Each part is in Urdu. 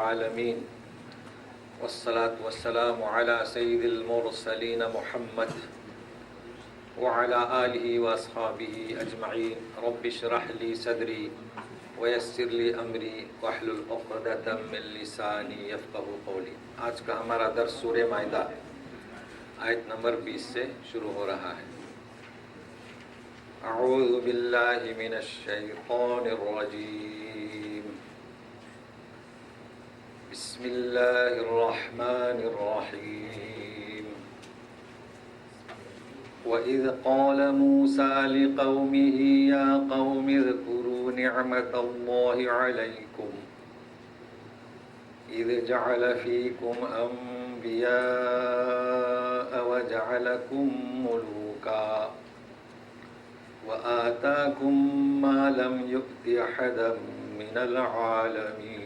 العالمين والصلاة والسلام على سيد المرسلين محمد وعلى آله وأصحابه أجمعين رب اشرح لي صدري ويسر لي أمري واحلل عقدة من لساني يفقهوا قولي۔ آج کا ہمارا درس سورہ مائدہ آیت نمبر 20 سے شروع ہو رہا ہے۔ اعوذ باللہ من الشیطان الرجیم، بسم اللہ الرحمن الرحیم۔ وَإِذْ قَالَ مُوسَى لِقَوْمِهِ يَا قَوْمِ اذْكُرُوا نِعْمَةَ اللَّهِ عَلَيْكُمْ إِذْ جَعَلَ فِيكُمْ أَنْبِيَاءَ وَجَعَلَكُمْ مُلُوكًا وَآتَاكُمْ مَا لَمْ يُؤْتِ أَحَدًا مِنَ الْعَالَمِينَ۔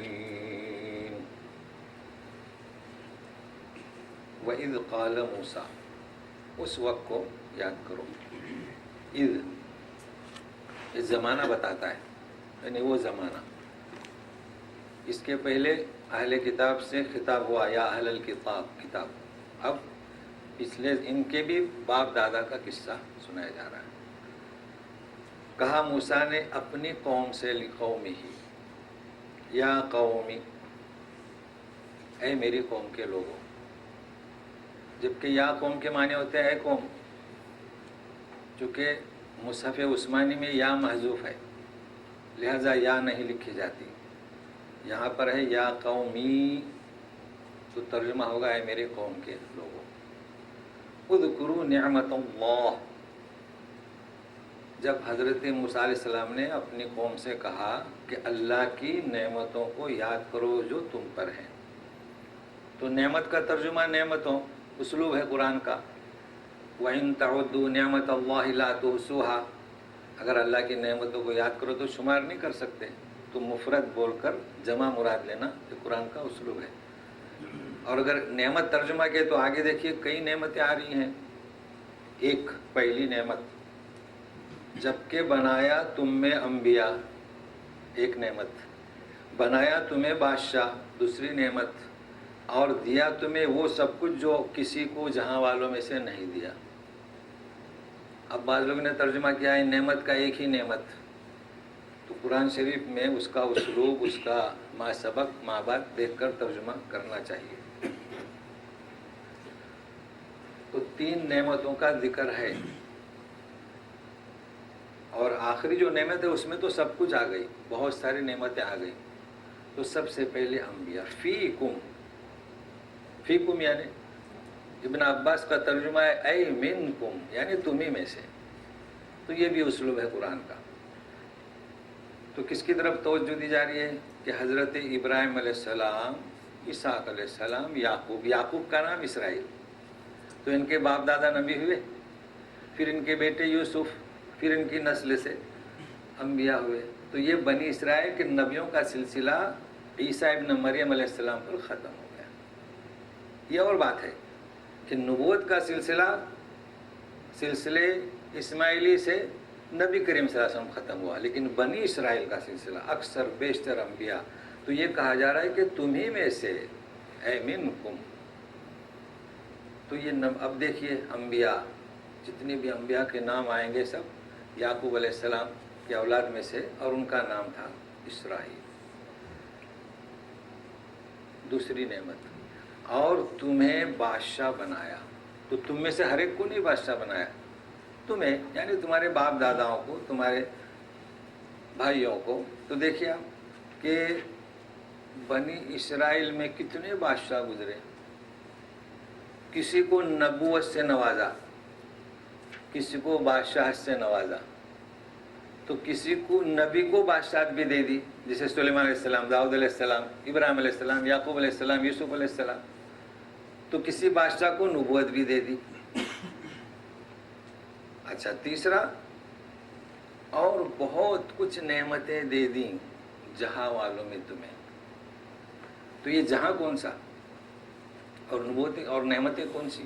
وَإِذْ قَالَ مُوسَى، اس وقت کو یاد کرو۔ اذ زمانہ بتاتا ہے، یعنی وہ زمانہ۔ اس کے پہلے اہل کتاب سے خطاب ہوا، یا اہل الکتاب کتاب۔ اب پچھلے ان کے بھی باپ دادا کا قصہ سنایا جا رہا ہے۔ کہا موسیٰ نے اپنی قوم سے، لقومہ، یا قومی، اے میری قوم کے لوگوں۔ جبکہ یا قوم کے معنی ہوتے ہیں اے قوم، چونکہ مصحف عثمانی میں یا محذوف ہے، لہذا یا نہیں لکھی جاتی۔ یہاں پر ہے یا قومی، تو ترجمہ ہوگا اے میرے قوم کے لوگوں۔ اذکروا نعمت اللہ، جب حضرت موسیٰ علیہ السلام نے اپنی قوم سے کہا کہ اللہ کی نعمتوں کو یاد کرو جو تم پر ہیں، تو نعمت کا ترجمہ نعمتوں اسلوب ہے قرآن کا۔ وَإِن تَعُدُّوا نِعْمَةَ اللَّهِ لَا تُحْصُوهَا، اگر اللہ کی نعمتوں کو یاد کرو تو شمار نہیں کر سکتے، تو مفرد بول کر جمع مراد لینا یہ قرآن کا اسلوب ہے۔ اور اگر نعمت ترجمہ کے تو آگے دیکھیے کئی نعمتیں آ رہی ہیں۔ ایک پہلی نعمت، جبکہ بنایا تم میں انبیاء، ایک نعمت، بنایا تمہیں بادشاہ، دوسری نعمت، اور دیا تمہیں وہ سب کچھ جو کسی کو جہاں والوں میں سے نہیں دیا۔ اب بعض لوگوں نے ترجمہ کیا ہے نعمت کا ایک ہی نعمت، تو قرآن شریف میں اس کا اسلوب، اس کا ما سبق ما بعد دیکھ کر ترجمہ کرنا چاہیے۔ تو 3 نعمتوں کا ذکر ہے، اور آخری جو نعمت ہے اس میں تو سب کچھ آ گئی، بہت ساری نعمتیں آ گئی۔ تو سب سے پہلے انبیاء، فیکم، فیکم یعنی ابن عباس کا ترجمہ ہے اے منکم، یعنی تمہیں میں سے۔ تو یہ بھی اسلوب ہے قرآن کا۔ تو کس کی طرف توجہ دی جا رہی ہے کہ حضرت ابراہیم علیہ السلام، اسحاق علیہ السلام، یعقوب کا نام اسرائیل، تو ان کے باپ دادا نبی ہوئے، پھر ان کے بیٹے یوسف، پھر ان کی نسل سے انبیاء ہوئے۔ تو یہ بنی اسرائیل کے نبیوں کا سلسلہ عیسیٰ ابن مریم علیہ السلام پر ختم ہو گیا۔ یہ اور بات ہے کہ نبوت کا سلسلے اسماعیلی سے نبی کریم صلی اللہ علیہ وسلم ختم ہوا، لیکن بنی اسرائیل کا سلسلہ اکثر بیشتر انبیاء، تو یہ کہا جا رہا ہے کہ تمہیں میں سے، اے منکم۔ تو یہ اب دیکھیے انبیاء، جتنے بھی انبیاء کے نام آئیں گے سب یعقوب علیہ السلام کی اولاد میں سے، اور ان کا نام تھا اسرائیل۔ دوسری نعمت، اور تمہیں بادشاہ بنایا۔ تو تم میں سے ہر ایک کو نہیں بادشاہ بنایا، تمہیں یعنی تمہارے باپ داداؤں کو، تمہارے بھائیوں کو۔ تو دیکھیے آپ کہ بنی اسرائیل میں کتنے بادشاہ گزرے، کسی کو نبوت سے نوازا، کسی کو بادشاہت سے نوازا، تو کسی کو نبی کو بادشاہت بھی دے دی، جیسے سلیمان علیہ السلام، داؤد علیہ السلام، ابراہیم علیہ السلام، یعقوب علیہ السلام، یوسف علیہ السلام۔ تو کسی بادشاہ کو نبوت بھی دے دی۔ اچھا، تیسرا، اور بہت کچھ نعمتیں دے دیں جہاں والوں میں تمہیں۔ تو یہ جہاں کون سا، اور نبوتیں اور نعمتیں کون سی؟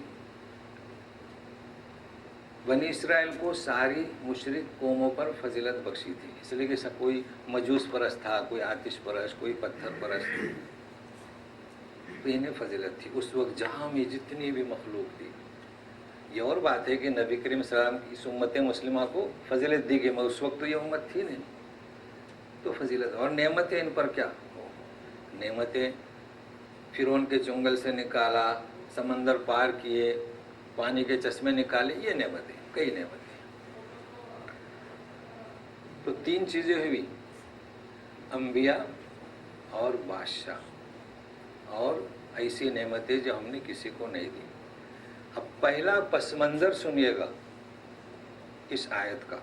بنی اسرائیل کو ساری مشرک قوموں پر فضیلت بخشی تھی، اس لیے کہ کوئی مجوس پرست تھا، کوئی آتش پرست، کوئی پتھر پرست، تو انہیں فضیلت تھی اس وقت جہاں میں جتنی بھی مخلوق تھی. یہ اور بات ہے کہ نبی کریم صلی اللہ علیہ وسلم کی اس امت مسلمہ کو فضیلت دی گئی، مگر اس وقت تو یہ امت تھی نہیں، تو فضیلت. اور نعمتیں ان پر کیا نعمتیں، فرعون کے چنگل سے نکالا، سمندر پار کیے، پانی کے چشمے نکالے، یہ نعمتیں، کئی نعمتیں. تو 3 چیزیں ہوئی، انبیاء اور بادشاہ، اور ایسی نعمتیں جو ہم نے کسی کو نہیں دی. اب پہلا پس منظر سنیے گا اس آیت کا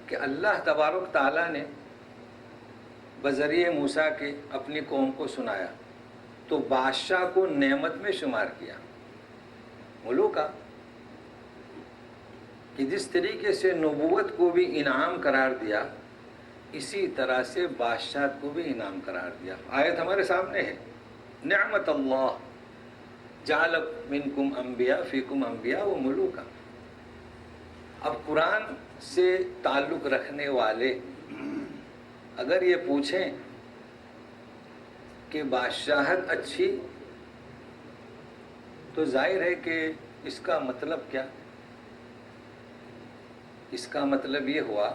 کہ اللہ تبارک تعالیٰ نے بذریعہ موسیٰ کے اپنی قوم کو سنایا تو بادشاہ کو نعمت میں شمار کیا. ملوکا کہ جس طریقے سے نبوت کو بھی انعام قرار دیا، اسی طرح سے بادشاہت کو بھی انعام قرار دیا. آیت ہمارے سامنے ہے، نعمت اللہ جعل منکم انبیاء فیکم انبیاء و ملوکا. اب قرآن سے تعلق رکھنے والے اگر یہ پوچھیں کہ بادشاہت اچھی، تو ظاہر ہے کہ اس کا مطلب کیا؟ اس کا مطلب یہ ہوا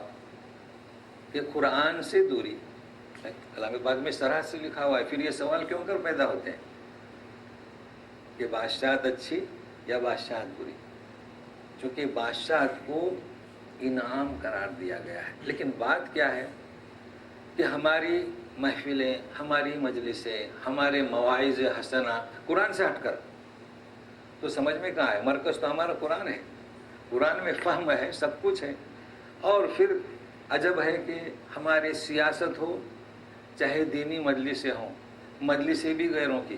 کہ قرآن سے دوری. کلام پاک میں صراحت سے لکھا ہوا ہے. پھر یہ سوال کیوں کر پیدا ہوتے ہیں کہ بادشاہت اچھی یا بادشاہت بری؟ چونکہ بادشاہت کو انعام قرار دیا گیا ہے. لیکن بات کیا ہے کہ ہماری محفلیں، ہماری مجلسیں، ہمارے مواعظ حسنہ قرآن سے ہٹ کر تو سمجھ میں کہاں ہے؟ مرکز تو ہمارا قرآن ہے، قرآن میں فہم ہے، سب کچھ ہے. اور پھر عجب ہے کہ ہمارے سیاست ہو چاہے دینی مجلسیں ہوں، مجلسیں بھی غیروں کی،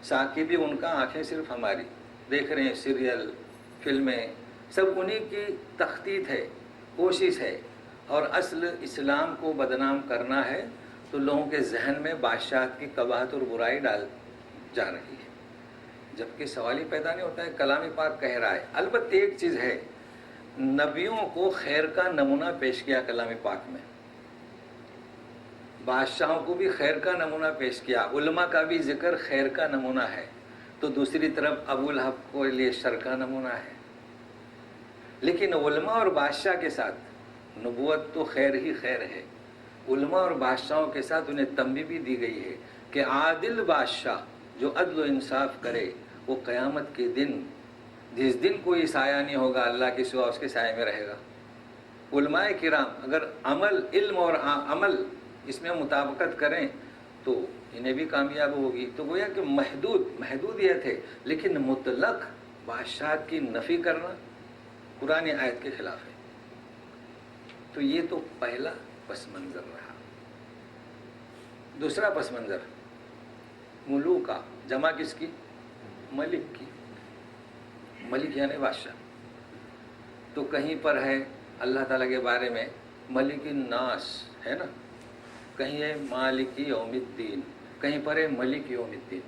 ساقی بھی ان کا، آنکھیں صرف ہماری. دیکھ رہے ہیں سیریل، فلمیں، سب انہی کی تخطیط ہے، کوشش ہے. اور اصل اسلام کو بدنام کرنا ہے تو لوگوں کے ذہن میں بادشاہت کی قباحت اور برائی ڈال جا رہی ہے، جبکہ سوال ہی پیدا نہیں ہوتا ہے. کلام پاک کہہ رہا ہے. البتہ ایک چیز ہے، نبیوں کو خیر کا نمونہ پیش کیا کلام پاک میں، بادشاہوں کو بھی خیر کا نمونہ پیش کیا، علماء کا بھی ذکر خیر کا نمونہ ہے. تو دوسری طرف ابو لہب کو لیے شر کا نمونہ ہے. لیکن علماء اور بادشاہ کے ساتھ نبوت تو خیر ہی خیر ہے. علماء اور بادشاہوں کے ساتھ انہیں تنبیہ بھی دی گئی ہے کہ عادل بادشاہ جو عدل و انصاف کرے وہ قیامت کے دن، جس دن کوئی سایہ نہیں ہوگا اللہ کے سوا، اس کے سائے میں رہے گا. علماء کرام اگر عمل، علم اور عمل اس میں مطابقت کریں تو انہیں بھی کامیاب ہوگی. تو گویا کہ محدودیت ہے، لیکن مطلق بادشاہت کی نفی کرنا قرآن آیت کے خلاف ہے. تو یہ تو پہلا پس منظر رہا. دوسرا پس منظر ملوکا، جمع کس کی؟ ملک کی. ملک یعنی بادشاہ. تو کہیں پر ہے اللہ تعالیٰ کے بارے میں ملک الناس ہے نا، کہیں ہے مالک یوم الدین، کہیں پر ہے ملک یوم الدین.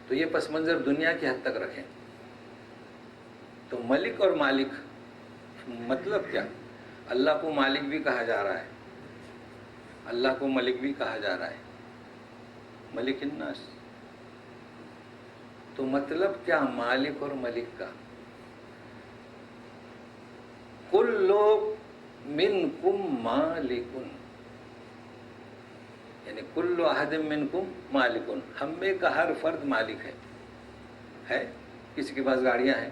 تو یہ پس منظر دنیا کی حد تک رکھیں. تو ملک اور مالک مطلب کیا؟ اللہ کو مالک بھی کہا جا رہا ہے، اللہ کو ملک بھی کہا جا رہا ہے، ملک الناس. تو مطلب کیا مالک اور ملک کا؟ کل منکم مالکن، یعنی کل احد منکم مالکن، ہم میں کا ہر فرد مالک ہے. کسی کے پاس گاڑیاں ہیں،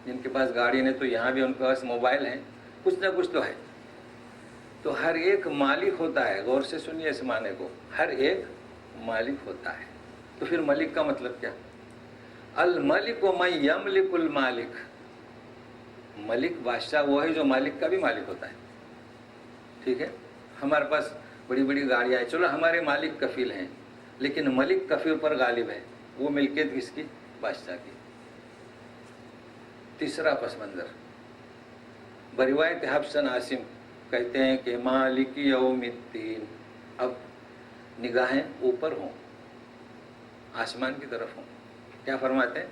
جن کے پاس گاڑی نہیں تو یہاں بھی ان کے پاس موبائل ہیں، کچھ نہ کچھ تو ہے. تو ہر ایک مالک ہوتا ہے. غور سے سنیے اس معنی کو، ہر ایک مالک ہوتا ہے. تو پھر ملک کا مطلب کیا؟ الملک من یملک المالک. ملک بادشاہ وہ ہے جو مالک کا بھی مالک ہوتا ہے. ٹھیک ہے، ہمارے پاس بڑی بڑی گاڑیاں ہیں، چلو ہمارے مالک کفیل ہیں، لیکن ملک کفیل پر غالب ہے. وہ ملکیت کس کی؟ بادشاہ کی. تیسرا پس منظر بروایت حفص بن عاصم کہتے ہیں کہ مالک یوم الدین. اب نگاہیں اوپر ہوں، آسمان کی طرف ہوں. کیا فرماتے ہیں؟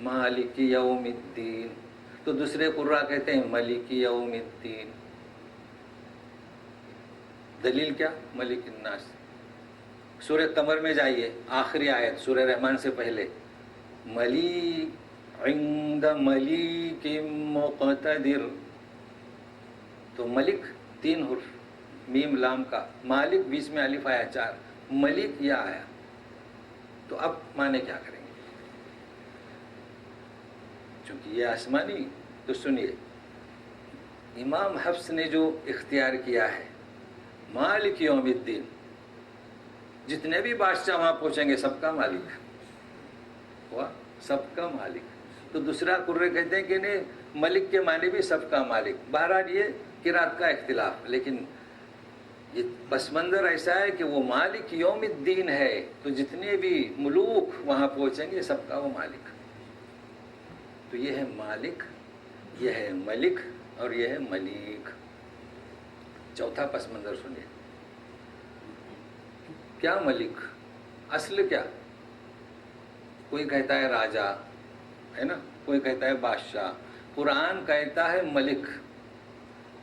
مالک یوم الدین. تو دوسرے قراء کہتے ہیں ملک یوم الدین. دلیل کیا؟ ملک الناس. سورہ قمر میں جائیے، آخری آیت سورہ رحمان سے پہلے، ملیک عند ملیک مقتدر، تو ملک 3 حرف میم لام کا، مالک بیچ میں الف آیا 4، ملک یہ آیا، تو اب معنی کیا کریں گے؟ چونکہ یہ آسمانی، تو سنیے امام حفص نے جو اختیار کیا ہے مالک یوم الدین، جتنے بھی بادشاہ وہاں پہنچیں گے سب کا مالک ہوا، سب کا مالک۔ تو دوسرا قرے کہتے ہیں کہ نہیں، ملک کے معنی بھی سب کا مالک۔ بہرحال یہ قرات کا اختلاف، لیکن یہ پس منظر ایسا ہے کہ وہ مالک یوم الدین ہے، تو جتنے بھی ملوک وہاں پہنچیں گے سب کا وہ مالک۔ تو یہ ہے مالک، یہ ہے ملک، اور یہ ہے ملیک۔ چوتھا پس منظر سنیے، کیا ملک، اصل کیا؟ کوئی کہتا ہے راجا ہے نا، کوئی کہتا ہے بادشاہ، قرآن کہتا ہے ملک،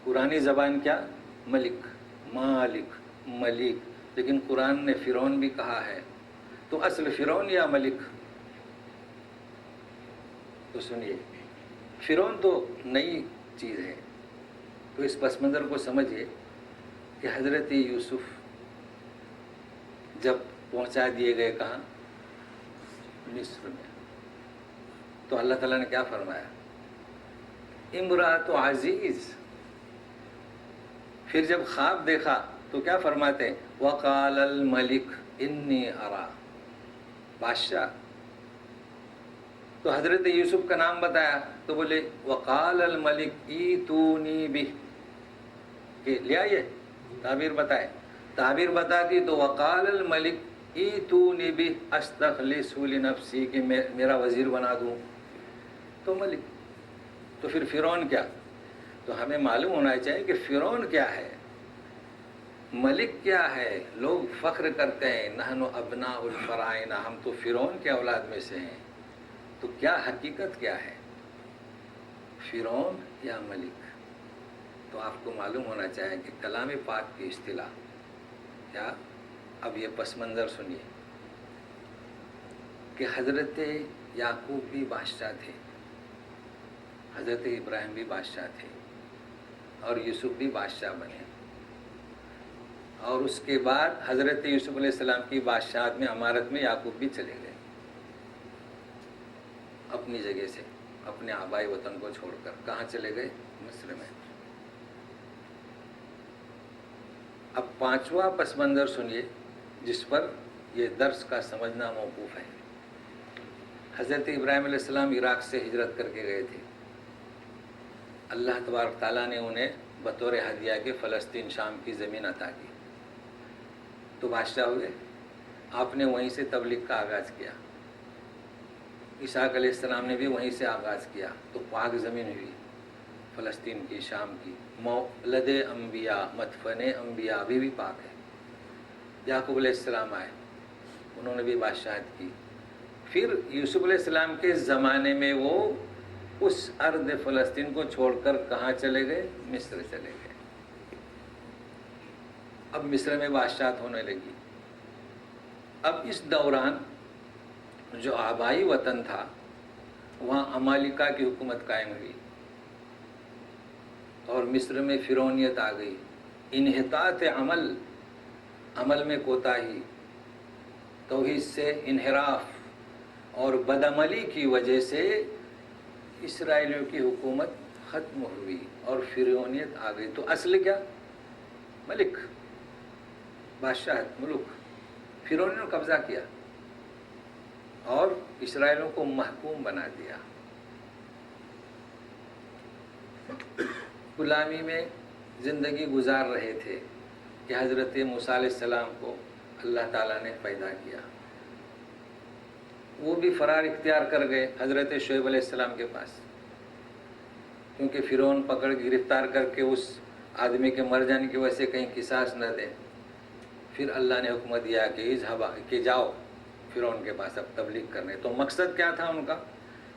قرآنی زبان کیا؟ ملک، مالک، ملک، لیکن قرآن نے فرعون بھی کہا ہے، تو اصل فرعون یا ملک؟ تو سنیے، فرعون تو نئی چیز ہے، تو اس پس منظر کو سمجھیے کہ حضرت یوسف جب پہنچا دیے گئے کہاں؟ مصر میں، تو اللہ تعالیٰ نے کیا فرمایا؟ امرأۃ عزیز۔ پھر جب خواب دیکھا تو کیا فرماتے ہیں؟ وقال الملک انی ارا، بادشاہ۔ تو حضرت یوسف کا نام بتایا تو بولے وقال الملک ایتونی بہ، کہ لے آئیے، تعبیر بتائے، تعبیر بتاتی تو وقال الملک ایتونی بہ استخلصہ لنفسی، کہ میرا وزیر بنا دوں، تو ملک۔ تو پھر فرعون کیا؟ تو ہمیں معلوم ہونا چاہیے کہ فرعون کیا ہے، ملک کیا ہے۔ لوگ فخر کرتے ہیں نحن ابناء الفرائنہ، ہم تو فرعون کے اولاد میں سے ہیں، تو کیا حقیقت کیا ہے، فرعون یا ملک؟ تو آپ کو معلوم ہونا چاہیے کہ کلام پاک کی اصطلاح کیا۔ اب یہ پس منظر سنیے کہ حضرت یعقوب بھی بادشاہ تھے، حضرت ابراہیم بھی بادشاہ تھے، اور یوسف بھی بادشاہ بنے، اور اس کے بعد حضرت یوسف علیہ السلام کی بادشاہت میں، امارت میں یعقوب بھی چلے گئے اپنی جگہ سے، اپنے آبائی وطن کو چھوڑ کر۔ کہاں چلے گئے؟ مصر میں۔ اب پانچواں پس منظر سنیے جس پر یہ درس کا سمجھنا موقوف ہے۔ حضرت ابراہیم علیہ السلام عراق سے ہجرت کر کے گئے تھے، اللہ تبارک تعالیٰ نے انہیں بطور ہدیہ کے فلسطین شام کی زمین عطا کی، تو بادشاہ ہوئے۔ آپ نے وہیں سے تبلیغ کا آغاز کیا، اسحاق علیہ السلام نے بھی وہیں سے آغاز کیا، تو پاک زمین ہوئی فلسطین کی، شام کی، مولد انبیاء، مدفن انبیاء، ابھی بھی پاک ہے۔ یعقوب علیہ السلام آئے، انہوں نے بھی بادشاہت کی۔ پھر یوسف علیہ السلام کے زمانے میں وہ اس ارض فلسطین کو چھوڑ کر کہاں چلے گئے؟ مصر چلے گئے۔ اب مصر میں بادشاہت ہونے لگی۔ اب اس دوران جو آبائی وطن تھا وہاں عمالقہ کی حکومت قائم ہوئی، اور مصر میں فرعونیت آ گئی، انحطاط عمل میں کوتاہی، توحید سے انحراف اور بدعملی کی وجہ سے اسرائیلیوں کی حکومت ختم ہوئی اور فرعونیت آ گئی۔ تو اصل کیا؟ ملک، بادشاہت، ملک۔ فرعونیوں نے قبضہ کیا اور اسرائیلیوں کو محکوم بنا دیا، غلامی میں زندگی گزار رہے تھے کہ حضرت موسیٰ علیہ السلام کو اللہ تعالیٰ نے پیدا کیا۔ وہ بھی فرار اختیار کر گئے حضرت شعیب علیہ السلام کے پاس، کیونکہ فرعون پکڑ گرفتار کر کے اس آدمی کے مر جانے کی وجہ سے کہیں قصاص نہ دے۔ پھر اللہ نے حکم دیا کہ جاؤ فرعون کے پاس اب تبلیغ کرنے۔ تو مقصد کیا تھا ان کا؟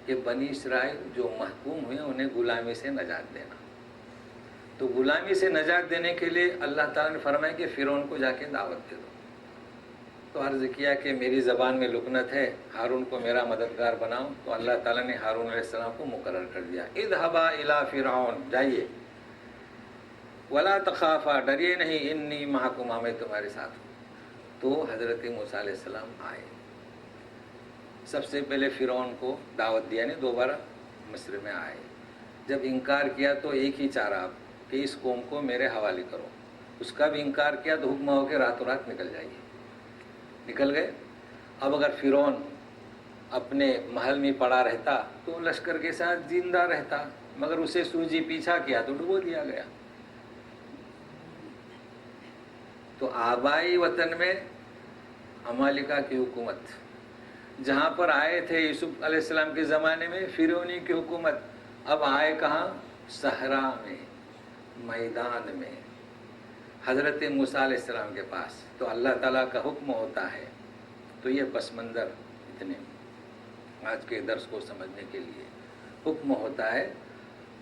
کہ بنی اسرائیل جو محکوم ہوئے انہیں غلامی سے نجات دینا۔ تو غلامی سے نجات دینے کے لیے اللہ تعالیٰ نے فرمایا کہ فرعون کو جا کے دعوت دے دو، تو عرض کیا کہ میری زبان میں لکنت ہے، ہارون کو میرا مددگار بناؤ، تو اللہ تعالیٰ نے ہارون علیہ السلام کو مقرر کر دیا، اذهبا الی فرعون، جائیے، ولا تخافا، ڈریے نہیں، انی معکما، میں تمہارے ساتھ ہوں۔ تو حضرت موسیٰ علیہ السلام آئے، سب سے پہلے فرعون کو دعوت دیا، نہیں دوبارہ مصر میں آئے، جب انکار کیا تو ایک ہی چارہ آپ کہ اس قوم کو میرے حوالے کرو، اس کا بھی انکار کیا تو حکم ہو کے راتوں رات نکل جائیے، نکل گئے۔ اب اگر فرعون اپنے محل میں پڑا رہتا تو لشکر کے ساتھ زندہ رہتا، مگر اسے سوجی پیچھا کیا تو ڈبو دیا گیا۔ تو آبائی وطن میں عمالقہ کی حکومت، جہاں پر آئے تھے یوسف علیہ السلام کے زمانے میں فرعونی کی حکومت، اب آئے کہاں؟ صحرا میں، میدان میں، حضرت موسیٰ علیہ السلام کے پاس۔ تو اللہ تعالیٰ کا حکم ہوتا ہے، تو یہ پس منظر اتنے آج کے درس کو سمجھنے کے لیے حکم ہوتا ہے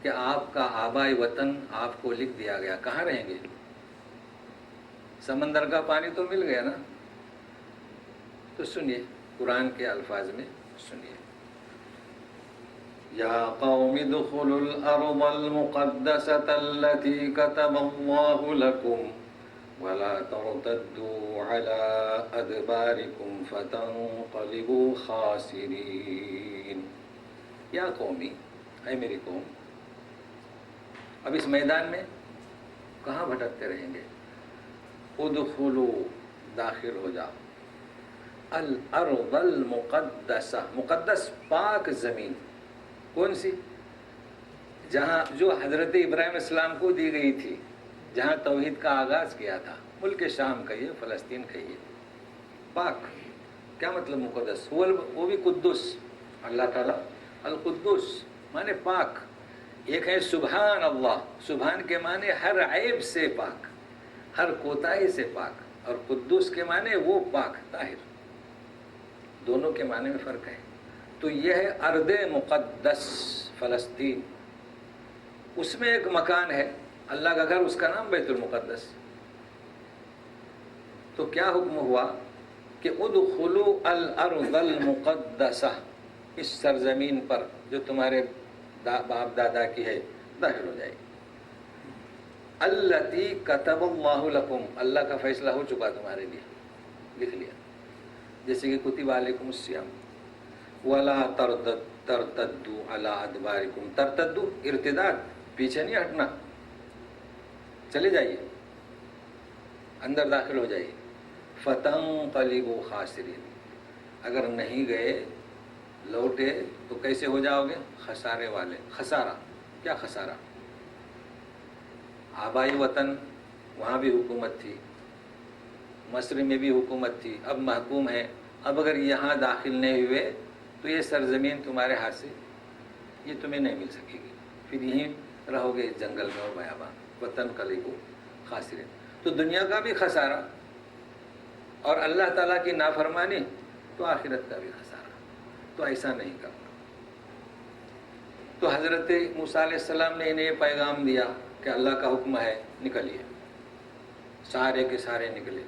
کہ آپ کا آبائی وطن آپ کو لکھ دیا گیا، کہاں رہیں گے؟ سمندر کا پانی تو مل گیا نا۔ تو سنیے قرآن کے الفاظ میں سنیے، یا قوم ادخلوا الارض المقدسة التي كتب الله لكم ولا ترتدوا على ادباركم فتنقلبوا خاسرین۔ یا قومی، اے میری قوم، اب اس میدان میں کہاں بھٹکتے رہیں گے؟ ادخلوا، داخل ہو جاؤ، الارض المقدسہ، مقدس پاک زمین، کون سی؟ جہاں جو حضرت ابراہیم السلام کو دی گئی تھی، جہاں توحید کا آغاز کیا تھا، ملک شام کہیے، فلسطین کہیے، پاک کیا مطلب مقدس؟ وہ بھی قدس، اللہ تعالیٰ القدس مانے پاک۔ ایک ہے سبحان اللہ، سبحان کے معنی ہر عیب سے پاک، ہر کوتاہی سے پاک، اور قدوس کے معنی وہ پاک طاہر، دونوں کے معنی میں فرق ہے۔ تو یہ ہے ارض مقدس فلسطین، اس میں ایک مکان ہے اللہ کا گھر، اس کا نام بیت المقدس۔ تو کیا حکم ہوا کہ ادخلوا الارض المقدسہ، اس سرزمین پر جو تمہارے باپ دادا کی ہے، داخل ہو جائے، التی کتب اللہ لکم، اللہ کا فیصلہ ہو چکا تمہارے لیے، لکھ لیا، جیسے کہ کتب علیکم الصیام، ولا ترتدوا علی ادبارکم، ترتدوا ارتداد، پیچھے نہیں ہٹنا، چلے جائیے، اندر داخل ہو جائیے، فتنقلبوا خاسرین، اگر نہیں گئے لوٹے تو کیسے ہو جاؤ گے؟ خسارے والے۔ خسارہ کیا خسارہ؟ آبائی وطن وہاں بھی حکومت تھی، مصر میں بھی حکومت تھی، اب محکوم ہے، اب اگر یہاں داخل نہیں ہوئے تو یہ سرزمین تمہارے ہاتھ سے یہ تمہیں نہیں مل سکے گی، پھر یہیں رہو گے جنگل میں اور بیابان، وطن قلیبو خاسرین۔ تو دنیا کا بھی خسارہ اور اللہ تعالیٰ کی نافرمانی، تو آخرت کا بھی خسارہ، تو ایسا نہیں کرنا۔ تو حضرت موسیٰ علیہ السلام نے انہیں یہ پیغام دیا کہ اللہ کا حکم ہے، نکلیے، سارے کے سارے نکلے،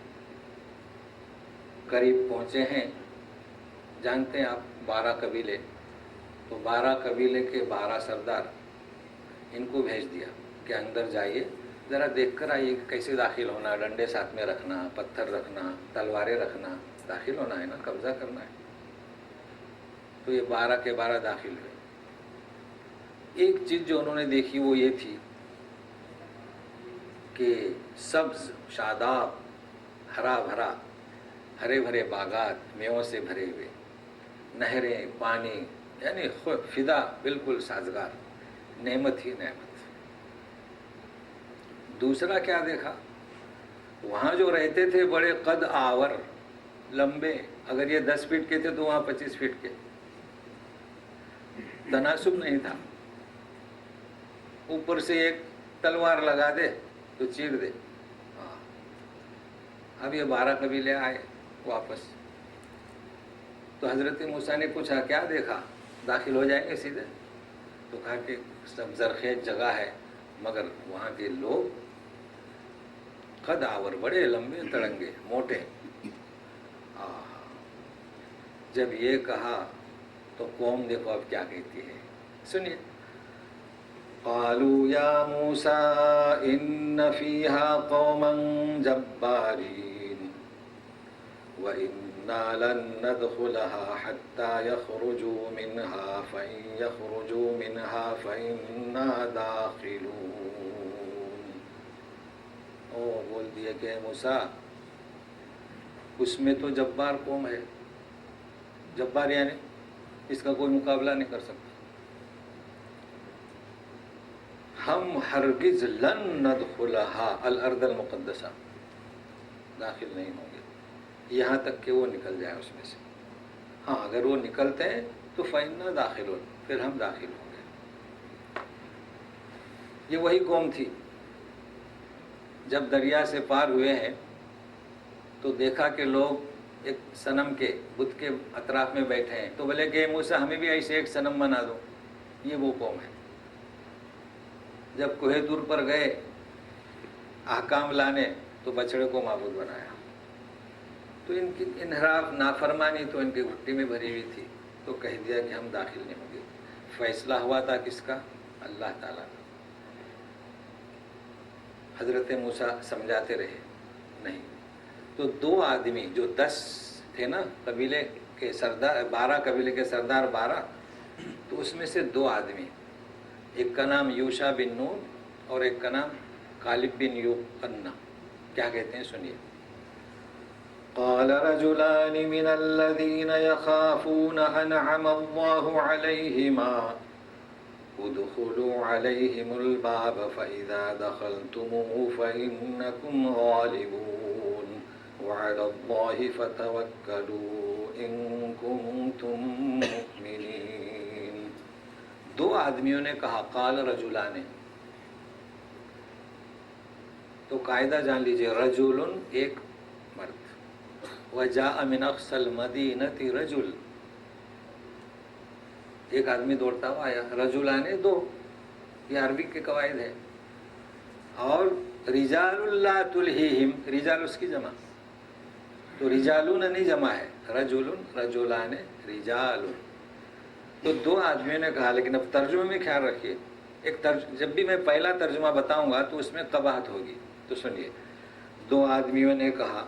قریب پہنچے ہیں، جانتے ہیں آپ 12 قبیلے، تو 12 قبیلے کے 12 سردار، ان کو بھیج دیا کہ اندر جائیے، ذرا دیکھ کر آئیے کیسے داخل ہونا، ڈنڈے ساتھ میں رکھنا، پتھر رکھنا، تلواریں رکھنا، داخل ہونا ہے نا، قبضہ کرنا ہے۔ تو یہ 12 کے 12 داخل ہوئے۔ ایک چیز جو انہوں نے دیکھی وہ یہ تھی کہ سبز، شاداب، ہرا بھرا، ہرے بھرے باغات، میووں سے بھرے ہوئے، نہریں، پانی، یعنی فضا بالکل سازگار، نعمت ہی نعمت۔ دوسرا کیا دیکھا؟ وہاں جو رہتے تھے بڑے قد آور، لمبے، اگر یہ 10 فٹ کے تھے تو وہاں 25 فٹ کے، تناسب نہیں تھا، اوپر سے ایک تلوار لگا دے تو چیر دے۔ اب یہ 12 قبیلے آئے واپس، تو حضرت موسیٰ نے پوچھا کیا دیکھا؟ داخل ہو جائیں گے سیدھے؟ تو کہا کہ سب زرخیز جگہ ہے، مگر وہاں کے لوگ قد آور، بڑے لمبے تڑنگے، موٹے، جب یہ کہا تو قوم دیکھو اب کیا کہتی ہے، سنیے. قالوا یا موسیٰ ان فیہا قوما جبارین وَإِنَّا لَن نَّدْخُلَهَا حَتَّى يَخْرُجُوا مِنْهَا فَإِن يَخْرُجُوا مِنْهَا فَإِنَّا دَاخِلُونَ. بول دیا کہ موسیٰ اس میں تو جبار قوم ہے. جبار یعنی اس کا کوئی مقابلہ نہیں کر سکتا. ہم ہرگز لن ندخلها الارض المقدسہ داخل نہیں ہوں گے یہاں تک کہ وہ نکل جائے اس میں سے. ہاں اگر وہ نکلتے ہیں تو فَإِنَّا دَاخِلُونَ، پھر ہم داخل ہوں گے. یہ وہی قوم تھی جب دریا سے پار ہوئے ہیں تو دیکھا کہ لوگ ایک صنم کے بت کے اطراف میں بیٹھے ہیں، تو بولے کہ موسیٰ ہمیں بھی ایسے ایک صنم بنا دو. یہ وہ قوم ہے. جب کوہ طور پر گئے احکام لانے تو بچڑے کو معبود بنایا. تو ان کی انحراف نافرمانی تو ان کی گھٹی میں بھری ہوئی تھی، تو کہہ دیا کہ ہم داخل نہیں ہوں گے. فیصلہ ہوا تھا کس کا؟ اللہ تعالیٰ کا. حضرت موسیٰ سمجھاتے رہے نہیں. تو 2 آدمی جو 10 تھے نا قبیلے کے سردار، 12 قبیلے کے سردار 12، تو اس میں سے 2 آدمی، ایک کا نام یوشع بن نون اور ایک کا نام غالب بن یوحنا، کیا کہتے ہیں سنیے. قال رجلان من الذين يخافون أنعم الله عليهما ادخلوا عليهم الباب فإذا دخلتموه فإنكم غالبون وعلى الله فتوكلوا إن كنتم مؤمنين. 2 آدمیوں نے کہا قال رجلان، تو قاعدہ جان لیجئے، رجل ایک مرد، وجاء من اقصى المدینة رجل، ایک آدمی دوڑتا ہوا آیا. رجلان 2، یہ عربی کے قواعد ہے. اور رجال لا تلہیہم، رجال اس کی جمع، تو رجالون نہیں جمع ہے، رجل رجلان رجال. تو 2 آدمیوں نے کہا، لیکن اب ترجمے میں خیال رکھیے، جب بھی میں پہلا ترجمہ بتاؤں گا تو اس میں قباحت ہوگی. تو سنیے، 2 آدمیوں نے کہا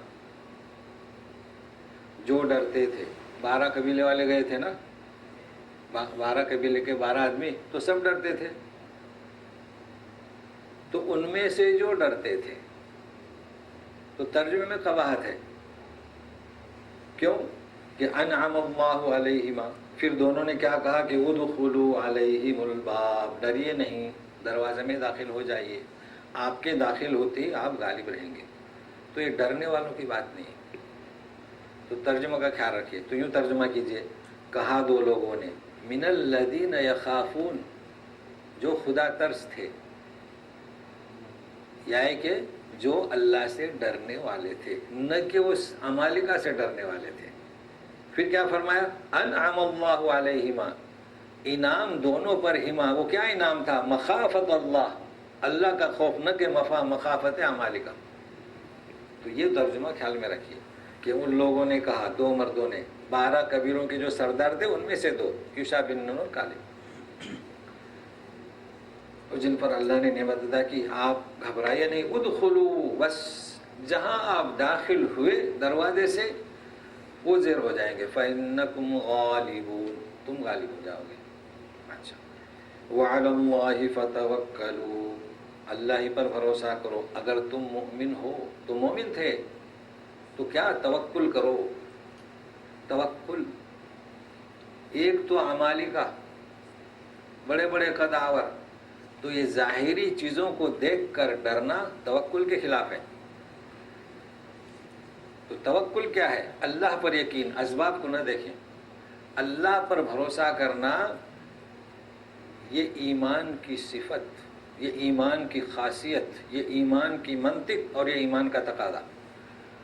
جو ڈرتے تھے. 12 قبیلے والے گئے تھے نا، 12 قبیلے کے 12 آدمی، تو سب ڈرتے تھے. تو ان میں سے جو ڈرتے تھے، تو ترجمے میں قباحت ہے. کیوں کہ انعم اللہ علیہما، پھر دونوں نے کیا کہا کہ ادخلوا علیہم الباب، ڈریے نہیں، دروازے میں داخل ہو جائیے، آپ کے داخل ہوتے ہی آپ غالب رہیں گے. تو یہ ڈرنے والوں کی بات نہیں ہے. تو ترجمہ کا خیال رکھیے. تو یوں ترجمہ کیجئے، کہا 2 لوگوں نے، من الذین یخافون، جو خدا ترس تھے، یعنی کہ جو اللہ سے ڈرنے والے تھے، نہ کہ وہ عمالقہ سے ڈرنے والے تھے. پھر کیا فرمایا؟ انعم اللہ علیہما، انعام دونوں پر ہما. وہ کیا انعام تھا؟ مخافت اللہ، اللہ کا خوف، نہ کہ مخافت عمالقہ. تو یہ ترجمہ خیال میں رکھیے کہ ان لوگوں نے کہا، 2 مردوں نے، 12 قبیلوں کے جو سردار تھے ان میں سے 2، یوشع بن نون اور کالب، اور جن پر اللہ نے نعمت ادا کی. آپ گھبرائیے نہیں، ادخلوا، بس جہاں آپ داخل ہوئے دروازے سے وہ زیر ہو جائیں گے. فَإِنَّكُمْ غَالِبُونَ، تم غالب ہو جاؤ گے. اچھا، وَعَلَى اللَّهِ فَتَوَكَّلُوا، اللہ ہی پر بھروسہ کرو. اگر تم مومن ہو، تو مومن تھے تو کیا توکل کرو. توکل، ایک تو عمالقہ بڑے بڑے قداور، تو یہ ظاہری چیزوں کو دیکھ کر ڈرنا توکل کے خلاف ہے. تو توکل کیا ہے؟ اللہ پر یقین، اسباب کو نہ دیکھیں، اللہ پر بھروسہ کرنا. یہ ایمان کی صفت، یہ ایمان کی خاصیت، یہ ایمان کی منطق اور یہ ایمان کا تقاضا.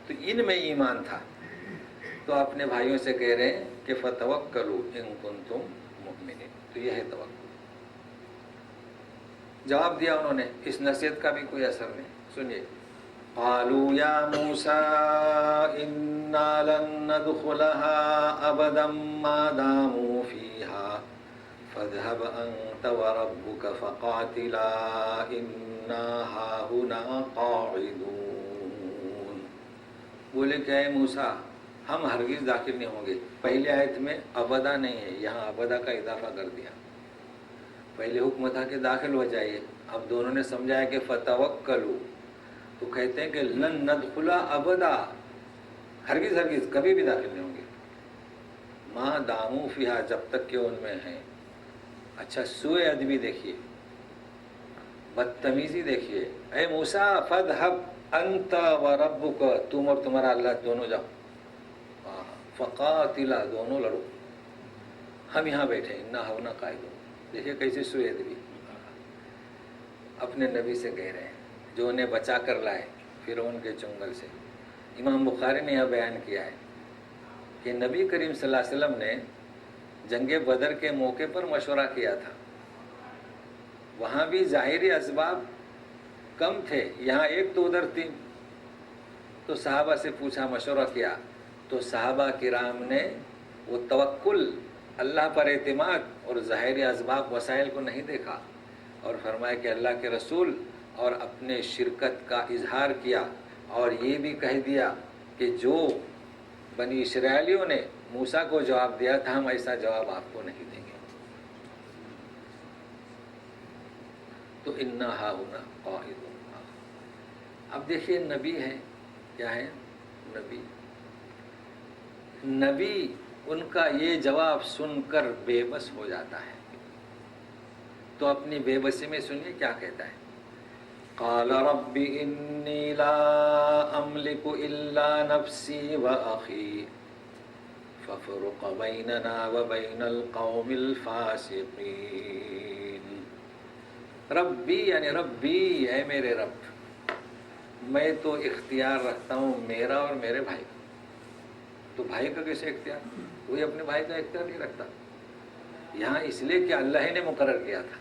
تو ان میں ایمان تھا. تو اپنے بھائیوں سے کہہ رہے ہیں کہ فَتَوَكَّلُوا إِن كُنتُم مُؤْمِنِينَ. تو یہ ہے توکل. جواب دیا انہوں نے، اس نصیحت کا بھی کوئی اثر نہیں. سنیے، قالوا یا موسیٰ انا لن ندخلها ابدا ما داموا فیہا فاذهب انت وربك فقاتلا انا ہاہنا قاعدون. بولے کہ اے موسیٰ ہم ہرگز داخل نہیں ہوں گے. پہلے آیت میں ابدا نہیں ہے، یہاں ابدا کا اضافہ کر دیا. پہلے حکم تھا کہ داخل ہو جائیے، اب دونوں نے سمجھایا کہ فتوکلوا، تو کہتے ہیں کہ لن ندخلا ابدا، ہرگز ہرگز کبھی بھی داخل نہیں ہوں گے. ما داموا فیہا، جب تک کہ ان میں ہیں. اچھا سوء ادبی دیکھیے، بدتمیزی دیکھیے. اے موسیٰ فاذهب انت وربک، تم اور تمہارا اللہ دونوں جاؤ، فقاتلا، دونوں لڑو، ہم یہاں بیٹھے انا ہاہنا قاعدون. دیکھیے کیسے سوء ادبی اپنے نبی سے کہہ رہے ہیں جو انہیں بچا کر لائے فرعون کے چنگل سے. امام بخاری نے یہ بیان کیا ہے کہ نبی کریم صلی اللہ علیہ وسلم نے جنگ بدر کے موقع پر مشورہ کیا تھا. وہاں بھی ظاہری اسباب کم تھے، یہاں ایک تو ادھر تین. تو صحابہ سے پوچھا، مشورہ کیا، تو صحابہ کرام نے وہ توکل، اللہ پر اعتماد اور ظاہری اسباب وسائل کو نہیں دیکھا، اور فرمایا کہ اللہ کے رسول، اور اپنے شرکت کا اظہار کیا، اور یہ بھی کہہ دیا کہ جو بنی اسرائیلیوں نے موسیٰ کو جواب دیا تھا ہم ایسا جواب آپ کو نہیں دیں گے. تو انا ہاہنا قاعدون. اب دیکھیے نبی ہیں، کیا ہے نبی. نبی ان کا یہ جواب سن کر بے بس ہو جاتا ہے. تو اپنی بے بسی میں سنیے کیا کہتا ہے. قال رب انی لا املک الا نفسی واخی ففرق بیننا وبین القوم الفاسقین. ربی یعنی ربی، اے میرے رب، میں تو اختیار رکھتا ہوں میرا اور میرے بھائی کا. تو بھائی کا کیسے اختیار؟ کوئی اپنے بھائی کا اختیار نہیں رکھتا. یہاں اس لیے کہ اللہ ہی نے مقرر کیا تھا.